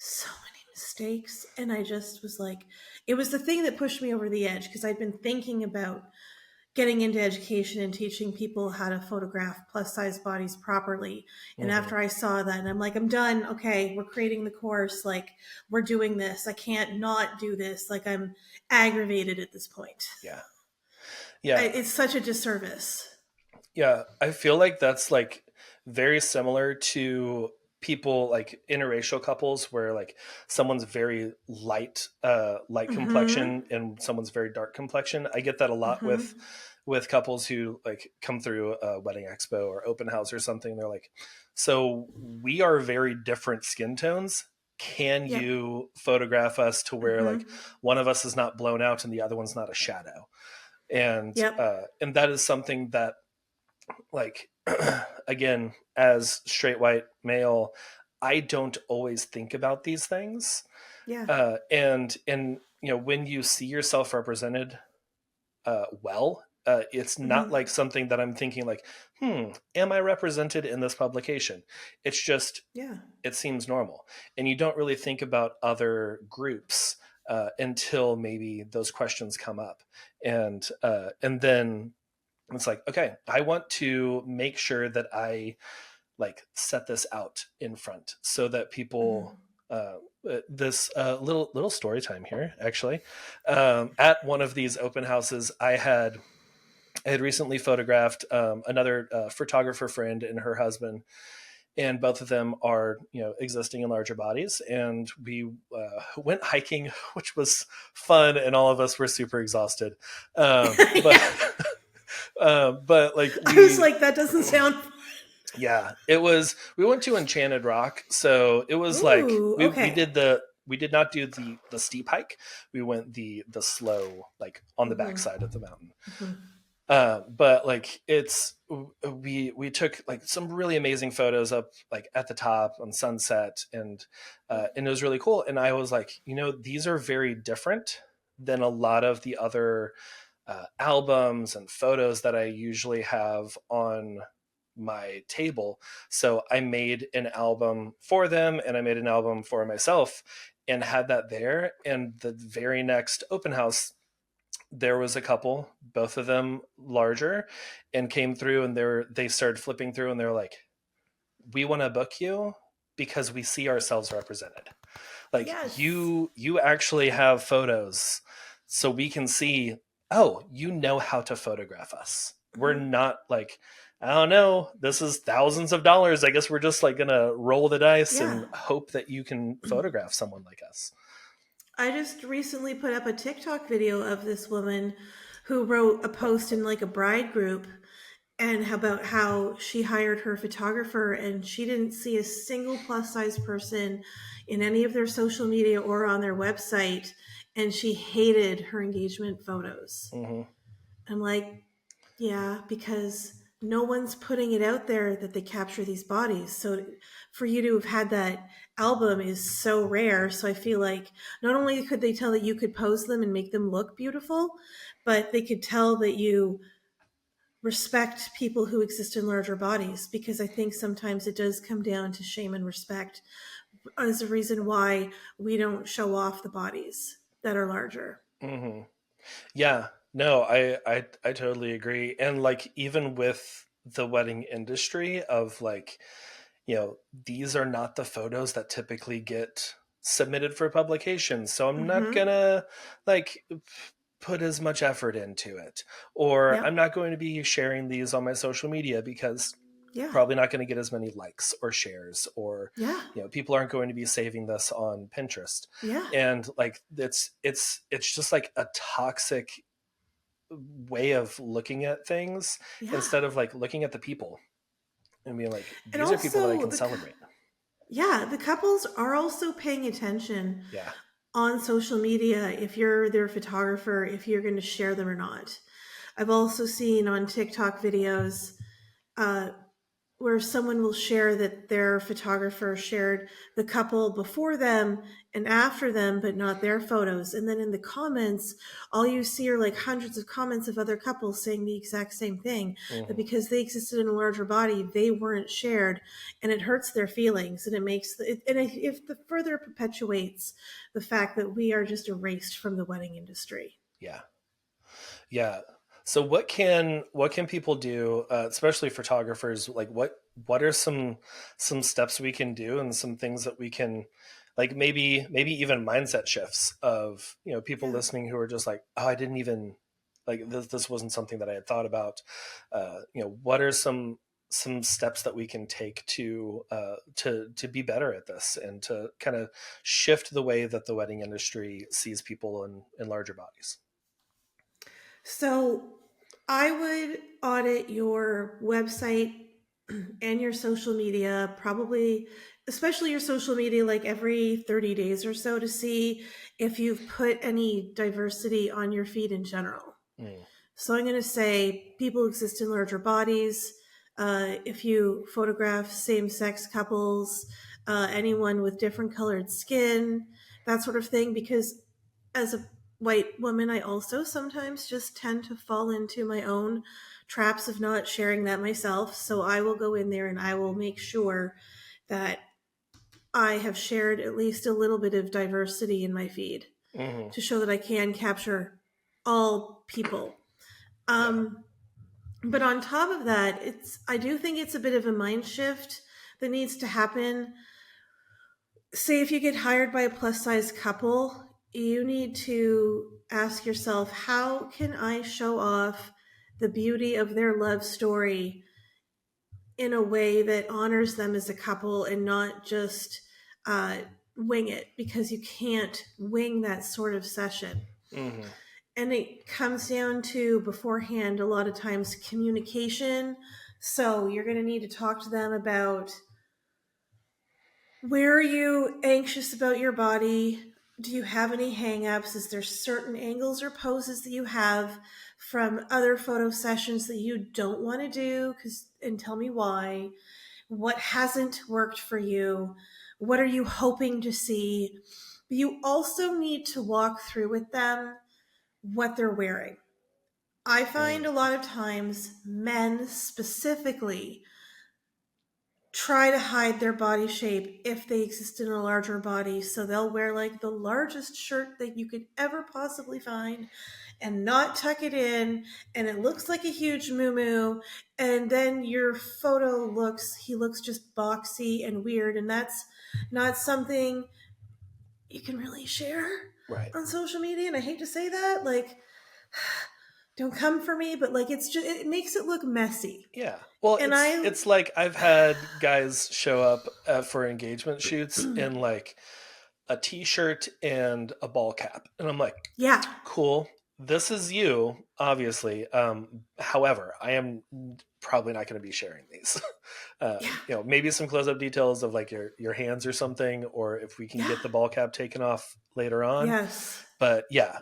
so many mistakes. And I just was like, it was the thing that pushed me over the edge because I'd been thinking about getting into education and teaching people how to photograph plus size bodies properly. And Hmm. after I saw that, and I'm like, I'm done. Okay, we're creating the course. Like, we're doing this. I can't not do this. Like, I'm aggravated at this point. Yeah. Yeah. It's such a disservice. Yeah, I feel like that's like very similar to people like interracial couples where like someone's very light Mm-hmm. complexion and someone's very dark complexion. I get that a lot Mm-hmm. with couples who like come through a wedding expo or open house or something. They're like, "So we are very different skin tones. Can Yep. you photograph us to where like Mm-hmm. one of us is not blown out and the other one's not a shadow?" Yep. And that is something that like again, as straight white male, I don't always think about these things. Yeah. And you know, when you see yourself represented it's not Mm-hmm. like something that I'm thinking like, am I represented in this publication? It's just Yeah. it seems normal, and you don't really think about other groups until maybe those questions come up, and then it's like, okay, I want to make sure that I like set this out in front so that Mm-hmm. people this little story time here actually. At one of these open houses I had recently photographed another photographer friend and her husband, and both of them are, you know, existing in larger bodies, and we went hiking, which was fun, and all of us were super exhausted, but Yeah. but like I was we like, that doesn't sound. yeah, it was we went to Enchanted Rock, so it was like Ooh. we Okay. did the we did not do the steep hike. We went the slow, like on the Mm-hmm. backside of the mountain. Mm-hmm. But like we took like some really amazing photos up like at the top on sunset, and it was really cool. And I was like, you know, these are very different than a lot of the other albums and photos that I usually have on my table. So I made an album for them, and I made an album for myself, and had that there. And the very next open house, there was a couple, both of them larger, and came through, and they started flipping through, and they're like, "We want to book you because we see ourselves represented. Like Yes. you actually have photos, so we can see. Oh, you know how to photograph us. We're Mm-hmm. not like." I don't know. This is thousands of dollars. I guess we're just like gonna roll the dice Yeah. and hope that you can photograph someone like us. I just recently put up a TikTok video of this woman who wrote a post in like a bride group and about how she hired her photographer and she didn't see a single plus size person in any of their social media or on their website, and she hated her engagement photos. Hmm. I'm like, yeah, because no one's putting it out there that they capture these bodies. So for you to have had that album is so rare. So I feel like not only could they tell that you could pose them and make them look beautiful, but they could tell that you respect people who exist in larger bodies, because I think sometimes it does come down to shame and respect as a reason why we don't show off the bodies that are larger. Hmm. Yeah, no, I totally agree. And like even with the wedding industry of like, you know, these are not the photos that typically get submitted for publication. So I'm not Mm-hmm. gonna like put as much effort into it. Or I'm Yep. not going to be sharing these on my social media because Yeah. probably not going to get as many likes or shares, or Yeah. you know, people aren't going to be saving this on Pinterest. Yeah. And like it's just like a toxic way of looking at things Yeah. instead of like looking at the people and being like, And these are people that I also can celebrate. yeah, the couples are also paying attention Yeah. on social media if you're their photographer, if you're going to share them or not. I've also seen on TikTok videos, uh, where someone will share that their photographer shared the couple before them and after them, but not their photos. And then in the comments, all you see are like hundreds of comments of other couples saying the exact same thing, that because they existed in a larger body, they weren't shared, and it hurts their feelings, and it makes if the further perpetuates the fact that we are just erased from the wedding industry. Yeah. Yeah. So what can people do, especially photographers? Like what are some steps we can do, and some things that we can, like maybe even mindset shifts of, people Yeah. listening who are just like, oh, I didn't even, like, this wasn't something that I had thought about. What are some steps that we can take to be better at this, and to kind of shift the way that the wedding industry sees people in larger bodies? So I would audit your website and your social media, probably, especially your social media, like every 30 days or so, to see if you've put any diversity on your feed in general. Mm. So I'm going to say people exist in larger bodies. If you photograph same sex couples, anyone with different colored skin, that sort of thing, because as a white woman, I also sometimes just tend to fall into my own traps of not sharing that myself. So I will go in there and I will make sure that I have shared at least a little bit of diversity in my feed Hmm. to show that I can capture all people. Yeah. Um, but on top of that, I do think it's a bit of a mind shift that needs to happen. Say if you get hired by a plus size couple, you need to ask yourself, how can I show off the beauty of their love story in a way that honors them as a couple, and not just uh, wing it, because you can't wing that sort of session. Hmm. And it comes down to beforehand a lot of times communication. So you're going to need to talk to them about, where are you anxious about your body? Do you have any hangups? Is there certain angles or poses that you have from other photo sessions that you don't want to do? And tell me why. What hasn't worked for you? What are you hoping to see? But you also need to walk through with them what they're wearing. I find Mm. a lot of times men specifically try to hide their body shape if they exist in a larger body. So they'll wear like the largest shirt that you could ever possibly find and not tuck it in. And it looks like a huge moo. And then your photo he looks just boxy and weird. And that's not something you can really share Right. on social media. And I hate to say that, like, don't come for me, but like, it makes it look messy. Yeah. Well, And it's I, it's like I've had guys show up for engagement shoots in like a t-shirt and a ball cap, and I'm like, yeah, cool. This is you, obviously. However, I am probably not going to be sharing these. yeah, Maybe some close-up details of like your hands or something, or if we can yeah, get the ball cap taken off later on. yes, But yeah,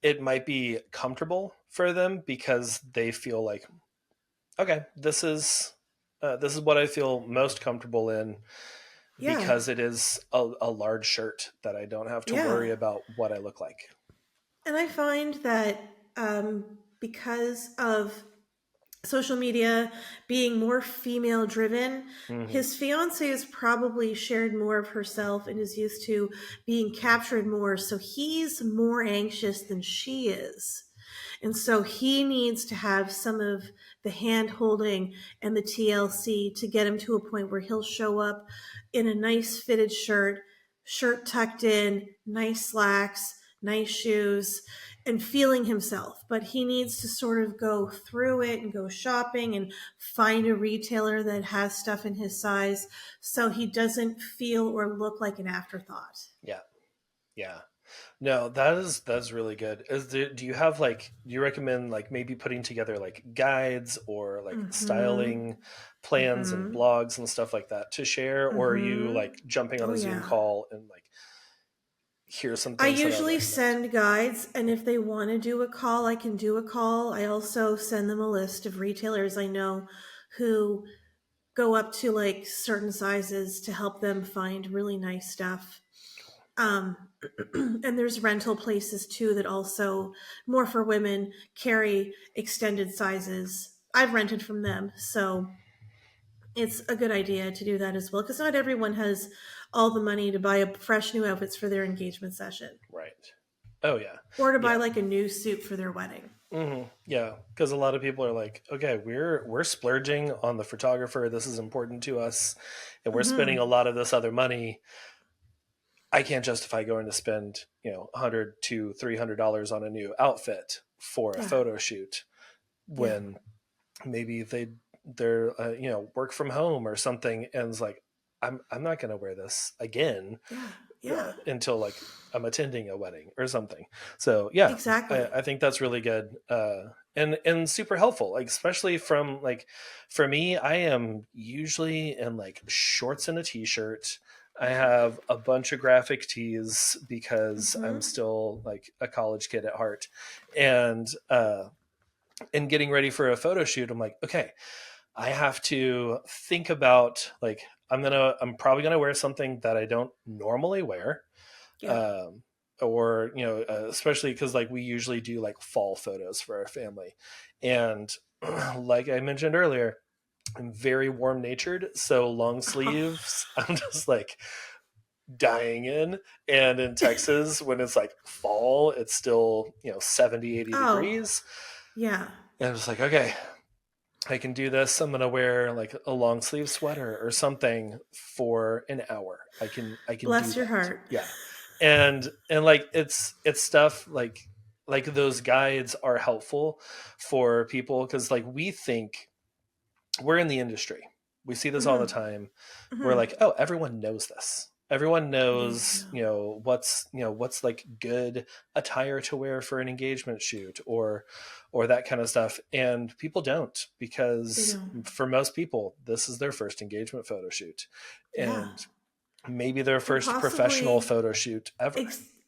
it might be comfortable for them because they feel like, okay, this is what I feel most comfortable in, yeah, because it is a large shirt that I don't have to yeah. worry about what I look like. And I find that because of social media being more female driven, Hmm. his fiance has probably shared more of herself and is used to being captured more. So he's more anxious than she is. And so he needs to have some of the hand holding and the TLC to get him to a point where he'll show up in a nice fitted shirt tucked in, nice slacks, nice shoes, and feeling himself. But he needs to sort of go through it and go shopping and find a retailer that has stuff in his size, so he doesn't feel or look like an afterthought. Yeah, yeah. No, that's really good. Do you have like, do you recommend like maybe putting together like guides or like Mm-hmm. styling plans and Mm-hmm. blogs and stuff like that to share, or are you Mm-hmm. like jumping on Oh a Zoom yeah. call and like, here's some I things that I would usually recommend? send guides, and if they want to do a call, I can do a call. I also send them a list of retailers I know who go up to like certain sizes to help them find really nice stuff. Um, and there's rental places too that also, more for women, carry extended sizes. I've rented from them, so it's a good idea to do that as well, because not everyone has all the money to buy a fresh new outfits for their engagement session, Right. Oh yeah. or to buy Yeah. like a new suit for their wedding. Yeah, because a lot of people are like, okay, we're splurging on the photographer. This is important to us, and we're spending a lot of this other money. I can't justify going to spend $100 to $300 on a new outfit for a Yeah, photo shoot yeah, when maybe they're work from home or something, and it's like I'm not going to wear this again yeah, yeah. until like I'm attending a wedding or something. So yeah, Exactly. I think that's really good and super helpful. Like especially from like for me, I am usually in like shorts and a t-shirt. I have a bunch of graphic tees because I'm Mm-hmm. still like a college kid at heart, and getting ready for a photo shoot, I'm like, okay, I have to think about like I'm probably gonna wear something that I don't normally wear, Yeah. um, or especially because like we usually do like fall photos for our family, and like I mentioned earlier, I'm very warm natured, so long sleeves I'm just like dying in. And in Texas when it's like fall, it's still 70, 80 Oh, degrees, yeah. and I'm just like, okay, I can do this. I'm gonna wear like a long sleeve sweater or something for an hour. I can do Bless your that. heart. Yeah. And like it's stuff like those guides are helpful for people because like we think we're in the industry. We see this all the Mm-hmm. time. We're Mm-hmm. like, oh, everyone knows this. Everyone Yeah. knows, what's like good attire to wear for an engagement shoot or that kind of stuff. And people don't They because don't. for most people, this is their first engagement photo shoot. Yeah. And maybe their And first professional possibly photo shoot ever.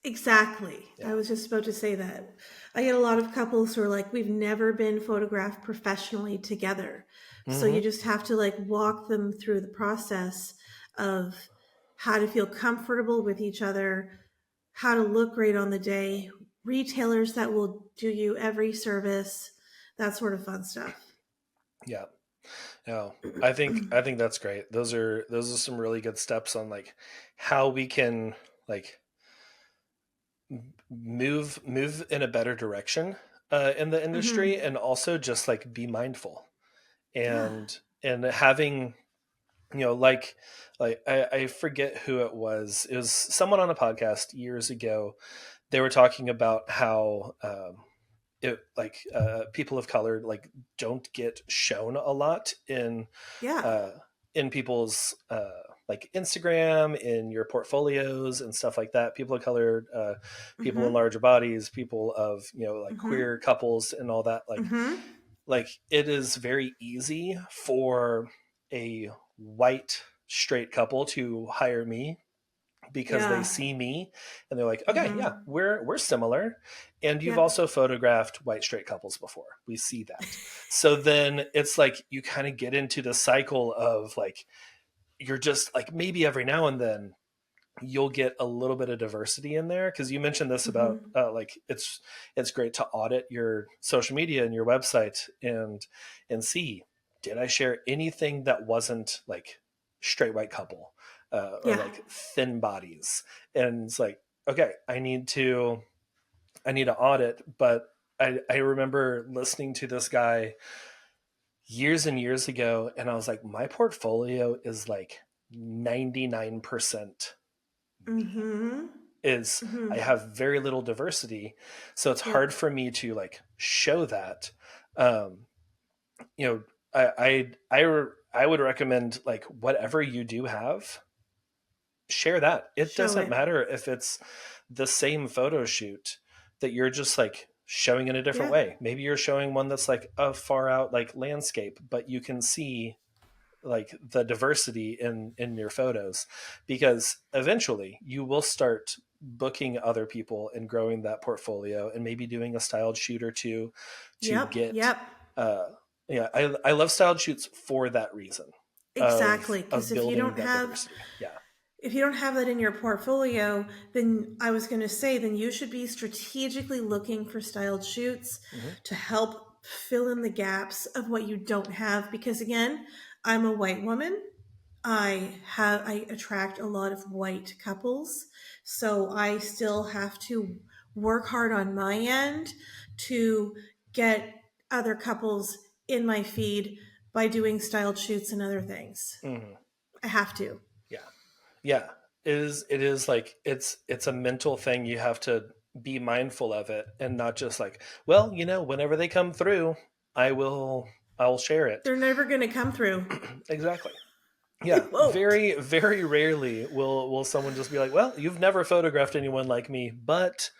exactly. I Yeah. was just about to say that. I get a lot of couples who are like, we've never been photographed professionally together. So you Hmm. just have to like walk them through the process of how to feel comfortable with each other, how to look great on the day, retailers that will do you every service, that sort of fun stuff. Yeah. No, I think that's great. Those are some really good steps on like how we can like move in a better direction in the industry, Mm-hmm. and also just like be mindful Yeah. and having like I forget who it was. It was someone on a podcast years ago. They were talking about how people of color like don't get shown a lot Yeah. uh, in people's like Instagram, in your portfolios and stuff like that. People of color, people in Mm-hmm. larger bodies, people of like Mm-hmm. queer couples and all that. Mm-hmm. Like it is very easy for a white straight couple to hire me because they Yeah. see me and they're like, okay, yeah, Mm-hmm. we're similar. And you've Yep. also photographed white straight couples before. We see that. So then it's like you kind of get into the cycle of like you're just like maybe every now and then you'll get a little bit of diversity in there because you mentioned this about Mm-hmm. like it's great to audit your social media and your website and see, did I share anything that wasn't like straight white couple or Yeah. like thin bodies, and it's like, okay, I need to audit. But I remember listening to this guy years and years ago, and I was like, my portfolio is like 99% me. Mm-hmm. Is Mm-hmm. I have very little diversity, so it's Yep. hard for me to like show that. Um, you know, I would recommend like whatever you do have, share that. It Show doesn't it. matter if it's the same photo shoot that you're just like showing in a different Yeah. way. Maybe you're showing one that's like a far out like landscape, but you can see like the diversity in your photos, because eventually you will start booking other people and growing that portfolio and maybe doing a styled shoot or two to Yep. get Yep. uh Yeah, I love styled shoots for that reason Exactly, because of building that diversity. Yeah. if you don't have that in your portfolio, then I was going to say, then you should be strategically looking for styled shoots Hmm. to help fill in the gaps of what you don't have. Because again, I'm a white woman. I attract a lot of white couples, so I still have to work hard on my end to get other couples in my feed by doing styled shoots and other things. Hmm. I have to. Yeah. Yeah. It is like it's a mental thing. You have to be mindful of it and not just like, well, whenever they come through, I'll share it. They're never going to come through. Exactly. They Yeah. won't. Very, very rarely will someone just be like, well, you've never photographed anyone like me, but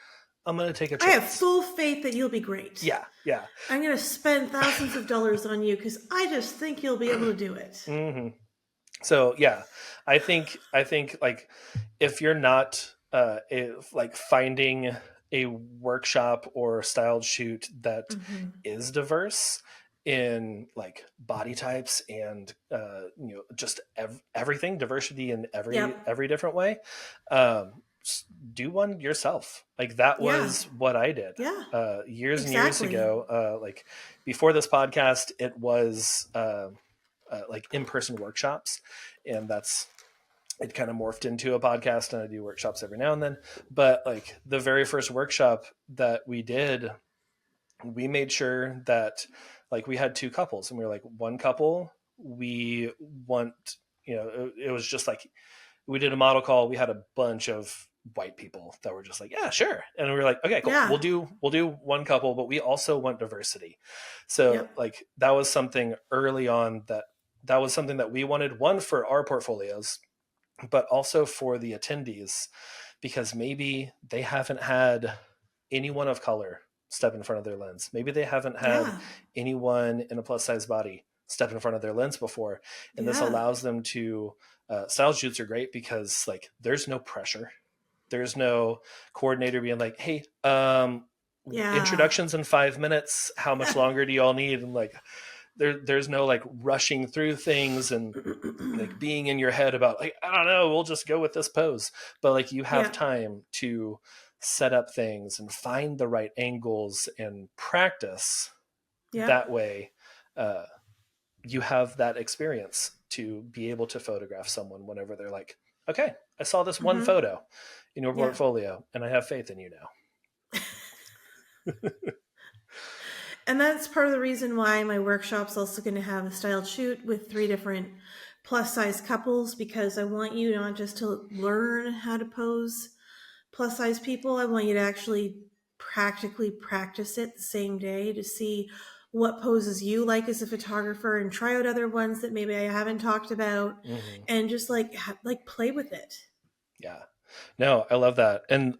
I'm gonna take a I have chance. full faith that you'll be great. Yeah, yeah. I'm going to spend thousands of dollars on you because I just think you'll be able to do it. Hmm. So yeah, I think like if you're not like finding a workshop or styled shoot that Mm-hmm. is diverse in like body types and just everything, diversity in every Yep. every different way, um, do one yourself. Like that Yeah. was what I did Yeah. years and years Exactly. ago. Like before this podcast, it was like in-person workshops, and that's it kind of morphed into a podcast, and I do workshops every now and then. But like the very first workshop that we did, we made sure that like we had two couples, and we were like, one couple we want, it was just like we did a model call. We had a bunch of white people that were just like, yeah, sure. And we were like, okay, cool. Yeah. We'll do one couple, but we also want diversity. So Yep. like that was something early on that was something that we wanted, one for our portfolios, but also for the attendees, because maybe they haven't had anyone of color step in front of their lens. Maybe they haven't had Yeah. anyone in a plus size body step in front of their lens before. And this Yeah. allows them to, style shoots are great because like there's no pressure. There's no coordinator being like, hey, Yeah. introductions in 5 minutes. How much longer do you all need? And like, there's no like rushing through things and like being in your head about like, I don't know, we'll just go with this pose. But like you have Yeah. time to set up things and find the right angles and practice Yep. that way. uh, you have that experience to be able to photograph someone whenever they're like, okay, I saw this one Mm-hmm. photo in your Yeah. portfolio and I have faith in you now. And that's part of the reason why my workshop's also going to have a styled shoot with 3 different plus size couples, because I want you not just to learn how to pose plus size people, I want you to actually practically practice it the same day to see what poses you like as a photographer and try out other ones that maybe I haven't talked about, Hmm. and just like play with it. Yeah. No, I love that. And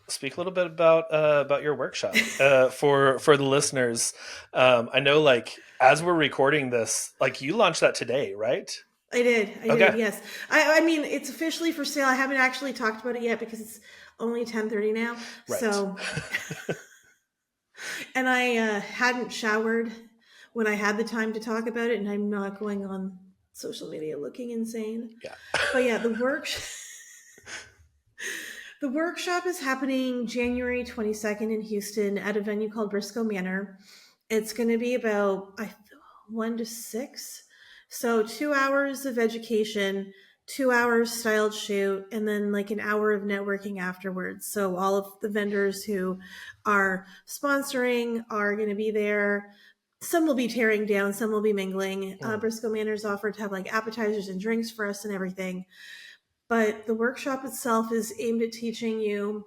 speak a little bit about your workshop for the listeners. I know, like as we're recording this, like you launched that today, right? I did. I Okay, did. Yes. I mean, it's officially for sale. I haven't actually talked about it yet because it's only 10:30 now. right. So, and I hadn't showered when I had the time to talk about it, and I'm not going on social media looking insane. Yeah. But yeah, the workshop is happening January 22nd in Houston at a venue called Briscoe Manor. It's going to be about 1 to 6. So 2 hours of education, 2 hours styled shoot, and then like an hour of networking afterwards. So all of the vendors who are sponsoring are going to be there. Some will be tearing down, some will be mingling. Mm. Briscoe Manor's offered to have like appetizers and drinks for us and everything. But the workshop itself is aimed at teaching you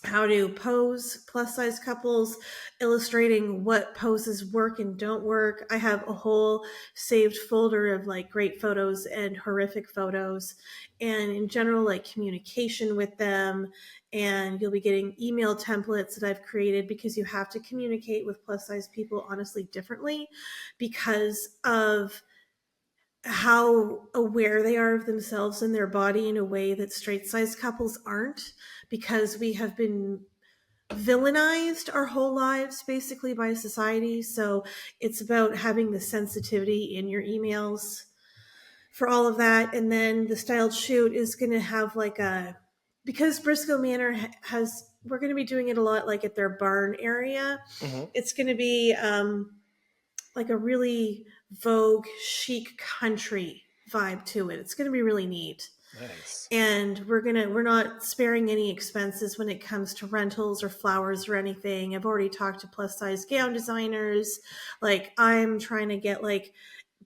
how to pose plus size couples, illustrating what poses work and don't work. I have a whole saved folder of like great photos and horrific photos, and in general, like communication with them. And you'll be getting email templates that I've created because you have to communicate with plus size people honestly differently because of how aware they are of themselves and their body in a way that straight size couples aren't, because we have been villainized our whole lives basically by society. So it's about having the sensitivity in your emails for all of that. And then the styled shoot is going to have like because Briscoe Manor has, we're going to be doing it a lot like at their barn area. Mm-hmm. It's going to be like a really vogue, chic country vibe to it. It's going to be really neat. Nice. And we're not sparing any expenses when it comes to rentals or flowers or anything. I've already talked to plus size gown designers. Like I'm trying to get like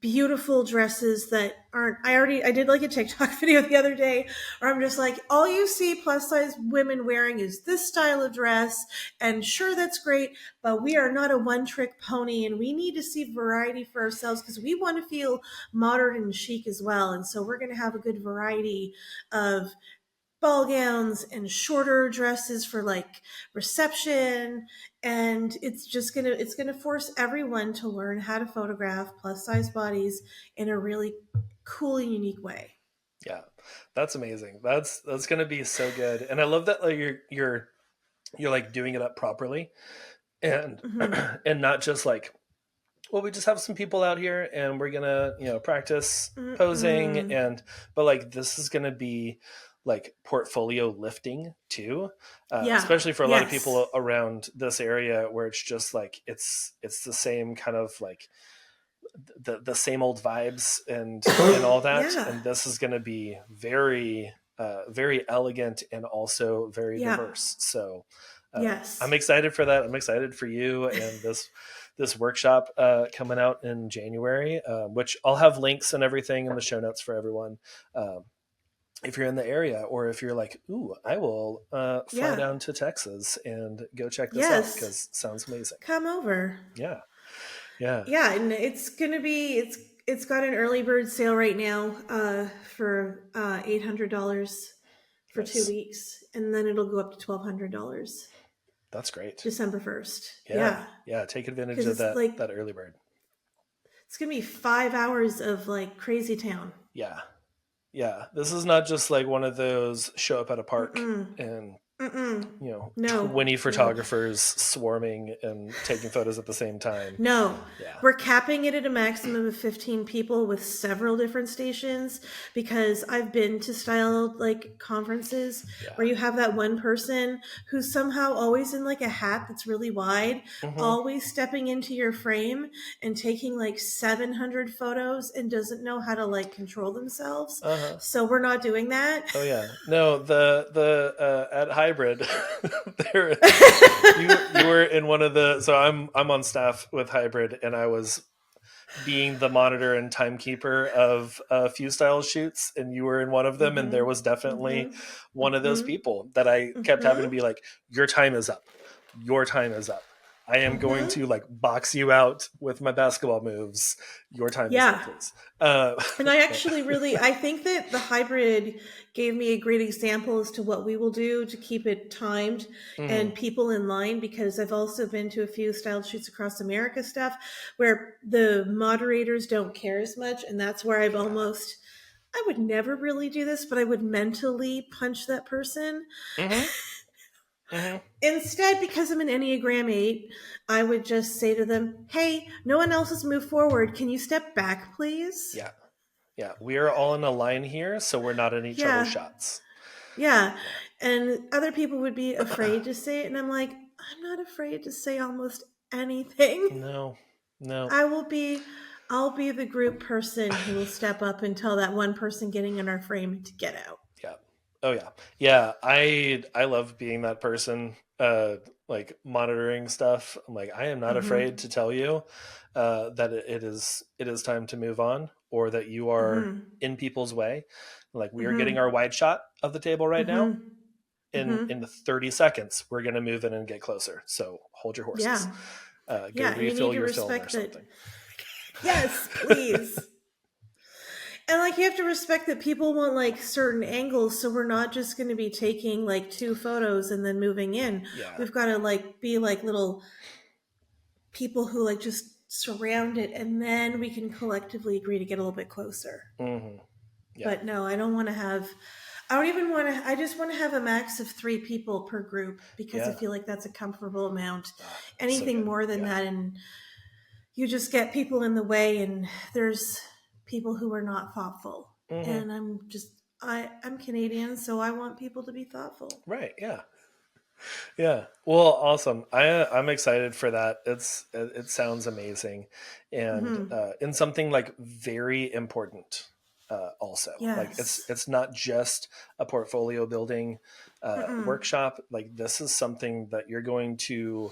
beautiful dresses that aren't, I did like a TikTok video the other day where I'm just like, all you see plus size women wearing is this style of dress, and sure, that's great, but we are not a one trick pony, and we need to see variety for ourselves because we want to feel modern and chic as well. And so we're going to have a good variety of ball gowns and shorter dresses for like reception, and it's gonna force everyone to learn how to photograph plus size bodies in a really cool and unique way. Yeah, that's amazing. That's gonna be so good, and I love that like you're like doing it up properly, and Mm-hmm. and not just like, well, we just have some people out here and we're gonna practice posing, Mm-mm. and but like this is gonna be like portfolio lifting too, Yeah. especially for a lot of Yes. people around this area where it's just like it's the same kind of like the same old vibes and all that, Yeah. and this is going to be very very elegant and also very Yeah. diverse. So I'm Yes. excited for that. I'm excited for you and this workshop coming out in January, which I'll have links and everything in the show notes for everyone. If you're in the area, or if you're like, ooh, I will fly Yeah. down to Texas and go check this out Yes. because sounds amazing. Come over. Yeah, yeah, Yeah, and it's gonna be it's got an early bird sale right now for $800 for two nice. weeks, and then it'll go up to $1,200 That's great. December 1st. Yeah, Yeah, yeah. Take advantage because of it's like that early bird. it's gonna be 5 hours of like crazy town. Yeah, yeah. This is not just like one of those show up at a park Mm-mm. and Mm-mm. 20 No. photographers swarming and taking photos at the same time. No, Yeah. we're capping it at a maximum of 15 people with several different stations, because I've been to style like conferences Yeah. where you have that one person who's somehow always in like a hat that's really wide, Mm-hmm. always stepping into your frame and taking like 700 photos and doesn't know how to like control themselves. Uh-huh. So we're not doing that. Oh yeah. No, the at Hybrid there you were in one of the, so I'm on staff with Hybrid, and I was being the monitor and timekeeper of a few style shoots, and you were in one of them, and there Mm-hmm. was definitely Mm-hmm. one of those Mm-hmm. people that I kept having to Mm-hmm. be like, your time is up, your time is up, I am going Mm-hmm. to like box you out with my basketball moves, your time is up, Yeah. please. And I actually I think that the hybrid gave me a great example as to what we will do to keep it timed Mhm. and people in line, because I've also been to a few styled shoots across America stuff where the moderators don't care as much. And that's where I would never really do this, but I would mentally punch that person. Mhm. Mhm. Instead, because I'm an Enneagram 8, I would just say to them, hey, no one else has moved forward. Can you step back, please? Yeah. Yeah, we are all in a line here, so we're not in each other's Yeah. shots. Yeah. Yeah. And other people would be afraid to say it. And I'm like, I'm not afraid to say almost anything. No. No. I'll be the group person who will step up and tell that one person getting in our frame to get out. Yeah. Oh yeah. Yeah. I love being that person, like monitoring stuff. I'm like, I am not afraid Mm-hmm. to tell you that it is time to move on, or that you are Mm-hmm. in people's way. Like we are getting our Mm-hmm. wide shot of the table right now. Mm-hmm. In Mm-hmm. 30 seconds, we're gonna move in and get closer. So hold your horses. Yeah. Go Yeah. And you need refill to your film or respect that. something. Yes, please. And like you have to respect that people want like certain angles, so we're not just going to be taking like 2 photos and then moving in. Yeah. We've got to like be like little people who like just surround it, and then we can collectively agree to get a little bit closer. Mm-hmm. Yeah. But no, I don't want to have I don't even want to. I just want to have a max of 3 people per group because I Yeah. feel like that's a comfortable amount. Ah, so Anything good. more than Yeah. that, and you just get people in the way, and there's people who are not thoughtful. Hmm. And I'm Canadian, so I want people to be thoughtful. Right. Yeah. Yeah. Well, awesome. I'm excited for that. It sounds amazing, and Hmm. in something like very important. Also, like Yes. it's not just a portfolio building Mm-mm. workshop. Like this is something that you're going to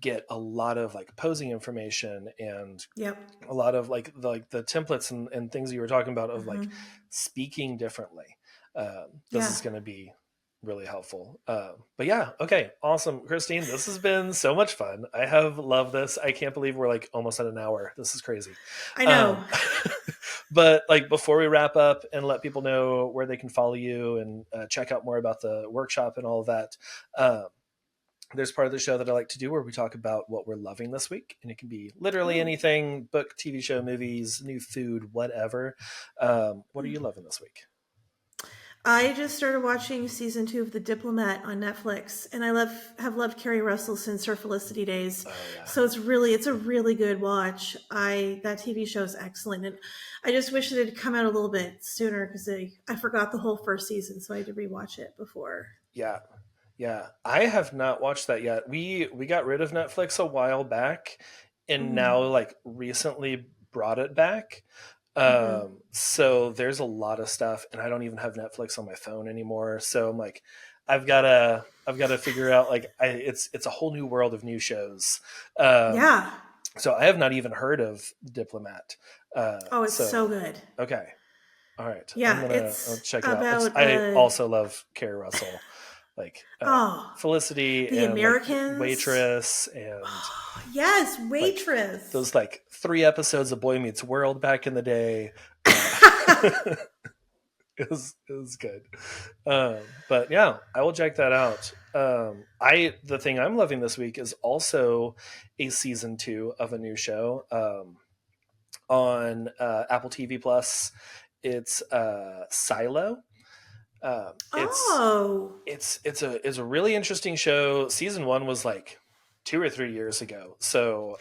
get a lot of like posing information and Yep. a lot of like the templates and things you were talking about of like Hmm. speaking differently. This Yeah. is going to be really helpful. But yeah, okay, awesome, Christine. This has been so much fun. I have loved this. I can't believe we're like almost at an hour. This is crazy. I know. Um, but like before we wrap up and let people know where they can follow you and check out more about the workshop and all of that. Um, there's part of the show that I like to do where we talk about what we're loving this week. And it can be literally Oh. anything: book, TV show, movies, new food, whatever. What are you loving this week? I just started watching season 2 of The Diplomat on Netflix, and I have loved Carrie Russell since her Felicity days. Oh, yeah. So it's a really good watch. That TV show is excellent, and I just wish it had come out a little bit sooner because I forgot the whole first season, so I had to rewatch it before. Yeah. Yeah. I have not watched that yet. We got rid of Netflix a while back and now Mm. like recently brought it back. Hmm. So there's a lot of stuff and I don't even have Netflix on my phone anymore. So I'm like, I've gotta figure out like it's a whole new world of new shows. Um, Yeah. so I have not even heard of Diplomat. Oh, it's so So good. okay. All right. Yeah, I'll it's check it out. about I also love Carrie Russell, like oh, Felicity the and like Americans. Waitress and Yes, like Waitress. those like 3 episodes of Boy Meets World back in the day. It was good. But yeah, I will check that out. I the thing I'm loving this week is also a season 2 of a new show on Apple TV Plus. It's Silo. Um, it's Oh. it's a really interesting show. Season 1 was like 2 or 3 years ago, so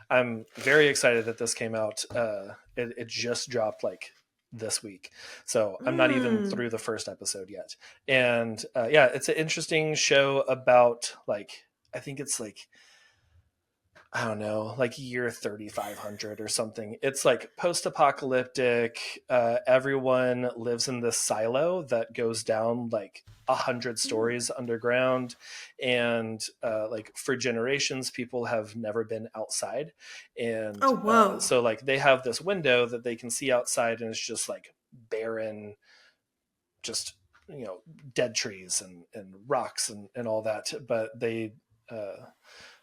I'm very excited that this came out. It just dropped like this week, so I'm not even Mm. through the first episode yet. And yeah, it's an interesting show about like I think it's like I don't know, like year 3500 or something. It's like post apocalyptic. Everyone lives in this silo that goes down like 100 stories underground. And like for generations, people have never been outside. And Oh, whoa. so, like, they have this window that they can see outside, and it's just like barren, just, dead trees and rocks and all that. But they,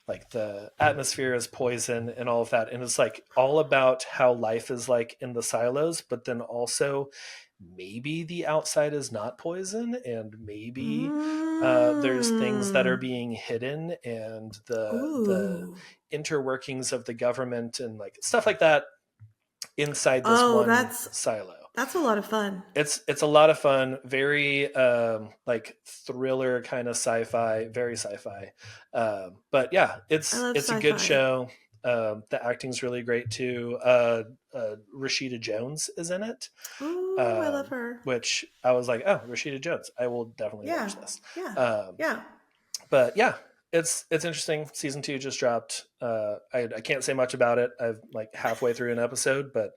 like the atmosphere is poison and all of that, and it's like all about how life is like in the silos, but then also maybe the outside is not poison, and maybe there's things that are Mm. being hidden, and the Ooh. interworkings of the government and like stuff like that inside this Oh, one silo. that's a lot of fun. It's a lot of fun, very like thriller kind of sci-fi, very sci-fi. But yeah, I it's love it's a good sci-fi. show. The acting's really great too. Rashida Jones is in it, Ooh, I love her. which I was like, oh, Rashida Jones, I will definitely Yeah. watch this. Yeah. Um, Yeah. but yeah, it's interesting. Season 2 just dropped. I can't say much about it. I've like halfway through an episode, but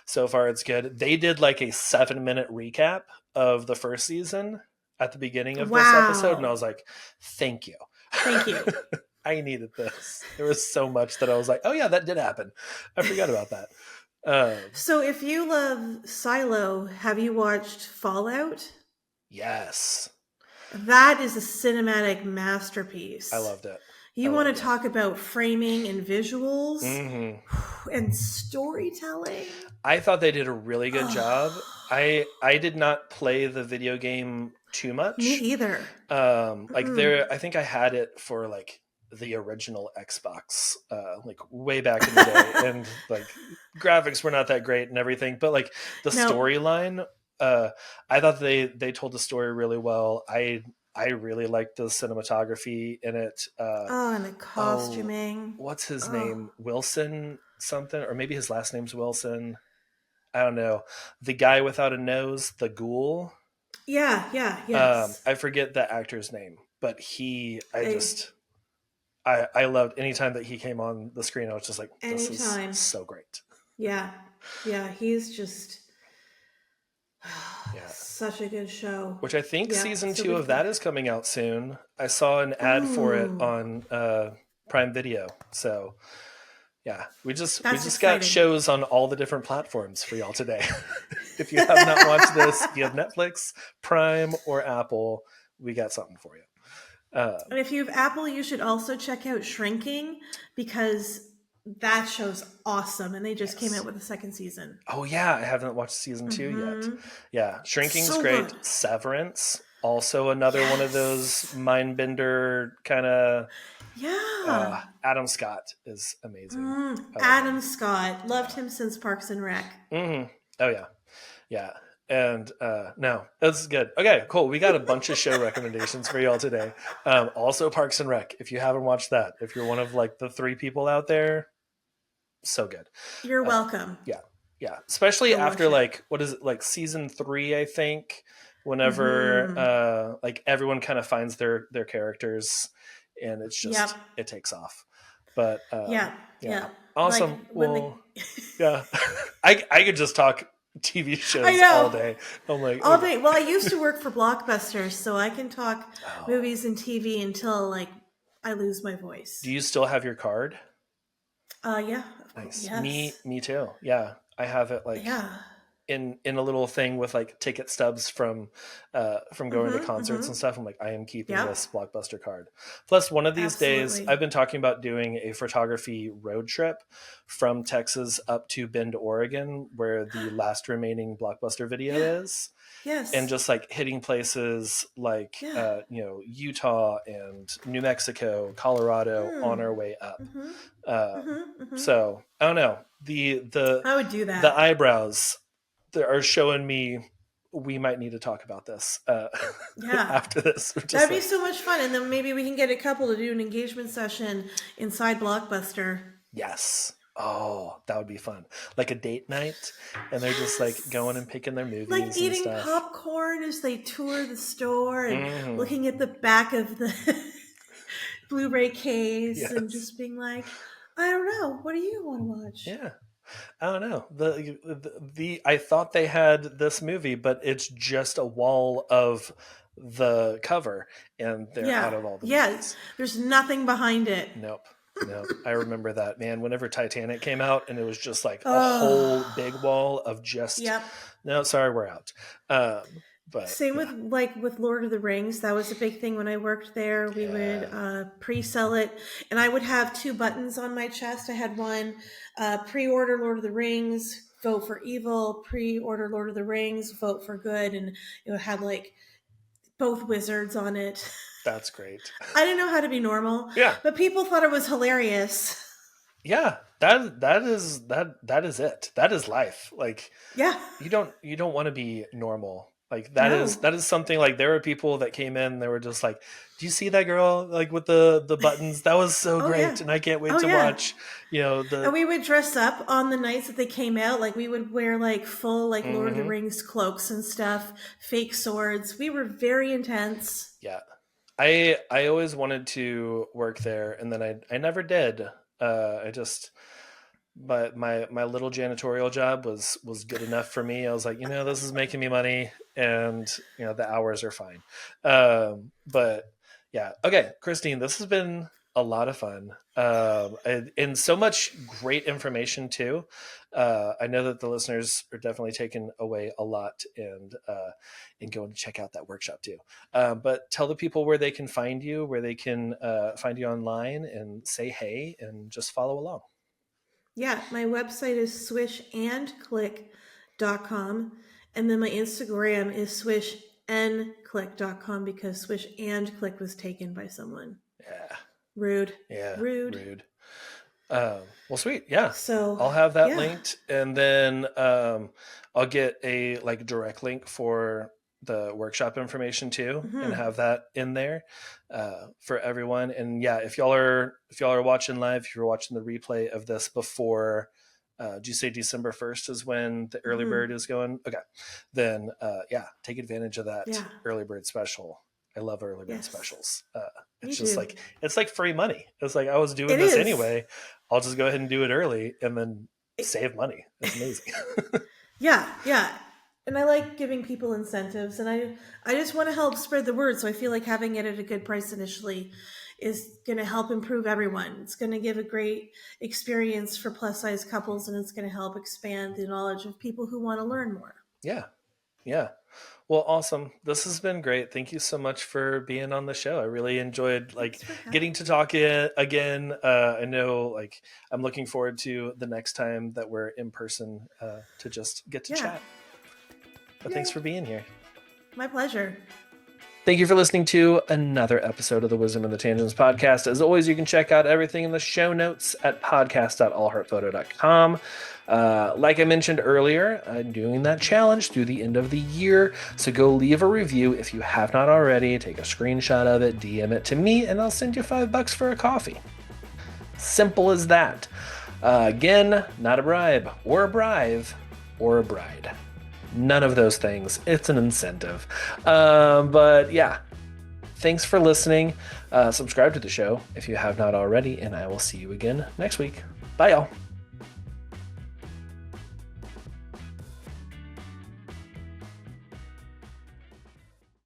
so far it's good. They did like a 7-minute recap of the first season at the beginning of this episode, and I Wow. was like, thank you. Thank you. I needed this. There was so much that I was like, oh yeah, that did happen. I forgot about that. So if you love Silo, have you watched Fallout? Yes, That is a cinematic masterpiece. I loved it. I You want loved to it. talk about framing and visuals Hmm. and storytelling? I thought they did a really good job. I did not play the video game too Me much. either. Like there, I think I had it for like the original Xbox, like way back in the day, and like graphics were not that great and everything, but like the Now, storyline I thought they told the story really well. I really liked the cinematography in it. Oh, and the Oh, costuming. what's his Oh, name? Wilson something, or maybe his last name's Wilson. I don't know. The guy without a nose, the ghoul. yeah, yeah, yes. I forget the actor's name, but I, I loved anytime that he came on the screen. I was just like, this is anytime. so great. Yeah, yeah, he's just Yeah. such a good show. Which I think Yeah, season so 2 we've of got. that is coming out soon. I saw an ad for it Ooh, on Prime Video. So yeah, we that's just got exciting. shows on all the different platforms for y'all today. If you have not watched this, if you have Netflix, Prime, or Apple, we got something for you. And if you have Apple, you should also check out Shrinking because that show's awesome, and they just came out Yes. with a second season. Oh yeah, I haven't watched season 2 yet. Mm-hmm. Yeah, Shrinking's So good. great. Severance, also another one of those Yes. mind bender kind of. Yeah. Adam Scott is amazing. I love him. Adam Scott. Loved Yeah. him since Parks and Rec. Oh yeah, yeah. And no, that's good. Okay, cool. We got a bunch of show recommendations for y'all today. Also, Parks and Rec. If you haven't watched that, if you're one of like the 3 people out there, so good. You're Uh, welcome. yeah, yeah. Especially Go after watch it. like what is it like season 3? I think whenever Mm-hmm. like everyone kind of finds their characters, and it's Yep. just it takes off. But Yeah. yeah, Yeah. Like awesome. when the. Well, yeah, I could just talk TV I shows all know. day. I'm like, All okay. day. Well, I used to work for Blockbuster, so I can talk Oh, movies and TV until like I lose my do voice. you still have your card? Yeah. Of course. Nice. Yes. Me too. Yeah, I have it like Yeah. in a little thing with like ticket stubs from going to Mm-hmm. concerts Mm-hmm. and stuff. I'm like, I am keeping Yep. this Blockbuster card. Plus, one of these days, Absolutely. I've been talking about doing a photography road trip from Texas up to Bend, Oregon, where the last remaining Blockbuster video Yeah. is, and Yes. just like hitting places like Yeah. Utah and New Mexico, Colorado on Hmm. our way up. Mm-hmm. Um, Mm-hmm. Mm-hmm. so I don't know I would do the that. eyebrows that are showing me we might need to talk about this Yeah. after this. We're just That'd be like, so much fun. And then maybe we can get a couple to do an engagement session inside Blockbuster. yes. Oh, that would be fun. Like a date night, and they're just like going Yes. and picking their Like movies and eating stuff. popcorn as they tour the store and Hmm. looking at the back of the Blu-ray case and Yes. just being like, I don't know, what do you want to watch? Yeah. I don't know. The I thought they had this movie, but it's just a wall of the cover, and they're Yeah, out of all the yeah. movies. There's nothing behind it. Nope. Nope. I remember that, man. Whenever Titanic came out and it was just like a whole Oh, big wall of just, yep. no, sorry, we're out. But Same with yeah. like with Lord of the Rings. That was a big thing when I worked there. We would Yeah. pre-sell it, and I would have 2 buttons on my chest. I had one pre-order Lord of the Rings, vote for evil. Pre-order Lord of the Rings, vote for good, and it had like both wizards on it. That's great. I didn't know how to be normal, Yeah. but people thought it was hilarious. Yeah. That is it. That is life. Like Yeah, you don't want to be normal. Like no. that is something like there were people that came in, they were just like, do you see that girl like with the buttons? That was so Oh yeah, great. And I can't wait oh to yeah. watch, And the we would dress up on the nights that they came out. Like we would wear like full like Lord of the Mhm. Rings cloaks and stuff, fake swords. We were very intense. Yeah. I always wanted to work there, and then I never did. I just but my little janitorial job was good enough for me. I was like, this is making me money, and the hours are fine. But yeah, okay, Christine, this has been a lot of fun, and so much great information too. I know that the listeners are definitely taking away a lot, and going to check out that workshop too. But tell the people where they can find you, where they can find you online, and say hey, and just follow along. Yeah, my website is swishandclick.com. And then my Instagram is swishandclick.com because swish and click was taken by someone. Yeah. Rude. Yeah, Rude. rude. Well, sweet. Yeah. So I'll have that yeah. linked, and then I'll get a like direct link for the workshop information too, and Mm-hmm. have that in there for everyone. And yeah, if y'all are watching live, if you're watching the replay of this before, do you say December 1st is when the early Mm-hmm. bird is going? Okay, then yeah, take advantage of that Yeah. early bird special. I love early bird Yes. specials. Me It's just too. like it's like free money. It's like I was doing It this is. anyway. I'll just go ahead and do it early and then It- save money. It's amazing. yeah, yeah. And I like giving people incentives, and I just want to help spread the word. So I feel like having it at a good price initially is going to help improve everyone. It's going to give a great experience for plus size couples, and it's going to help expand the knowledge of people who want to learn more. Yeah. Yeah. Well, awesome. This has been great. Thank you so much for being on the show. I really enjoyed like Thanks for having getting to talk again. I know like I'm looking forward to the next time that we're in person to just get to Yeah. chat. But thanks Yay. for being here. My pleasure. Thank you for listening to another episode of the Wisdom and the Tangents podcast. As always, you can check out everything in the show notes at podcast.allheartphoto.com. Like I mentioned earlier, I'm doing that challenge through the end of the year. So go leave a review if you have not already. Take a screenshot of it, DM it to me, and I'll send you $5 for a coffee. Simple as that. Again, not a bribe, or a bribe, or a bride. None of those things. It's an incentive. But yeah, thanks for listening. Subscribe to the show if you have not already, and I will see you again next week. Bye, y'all.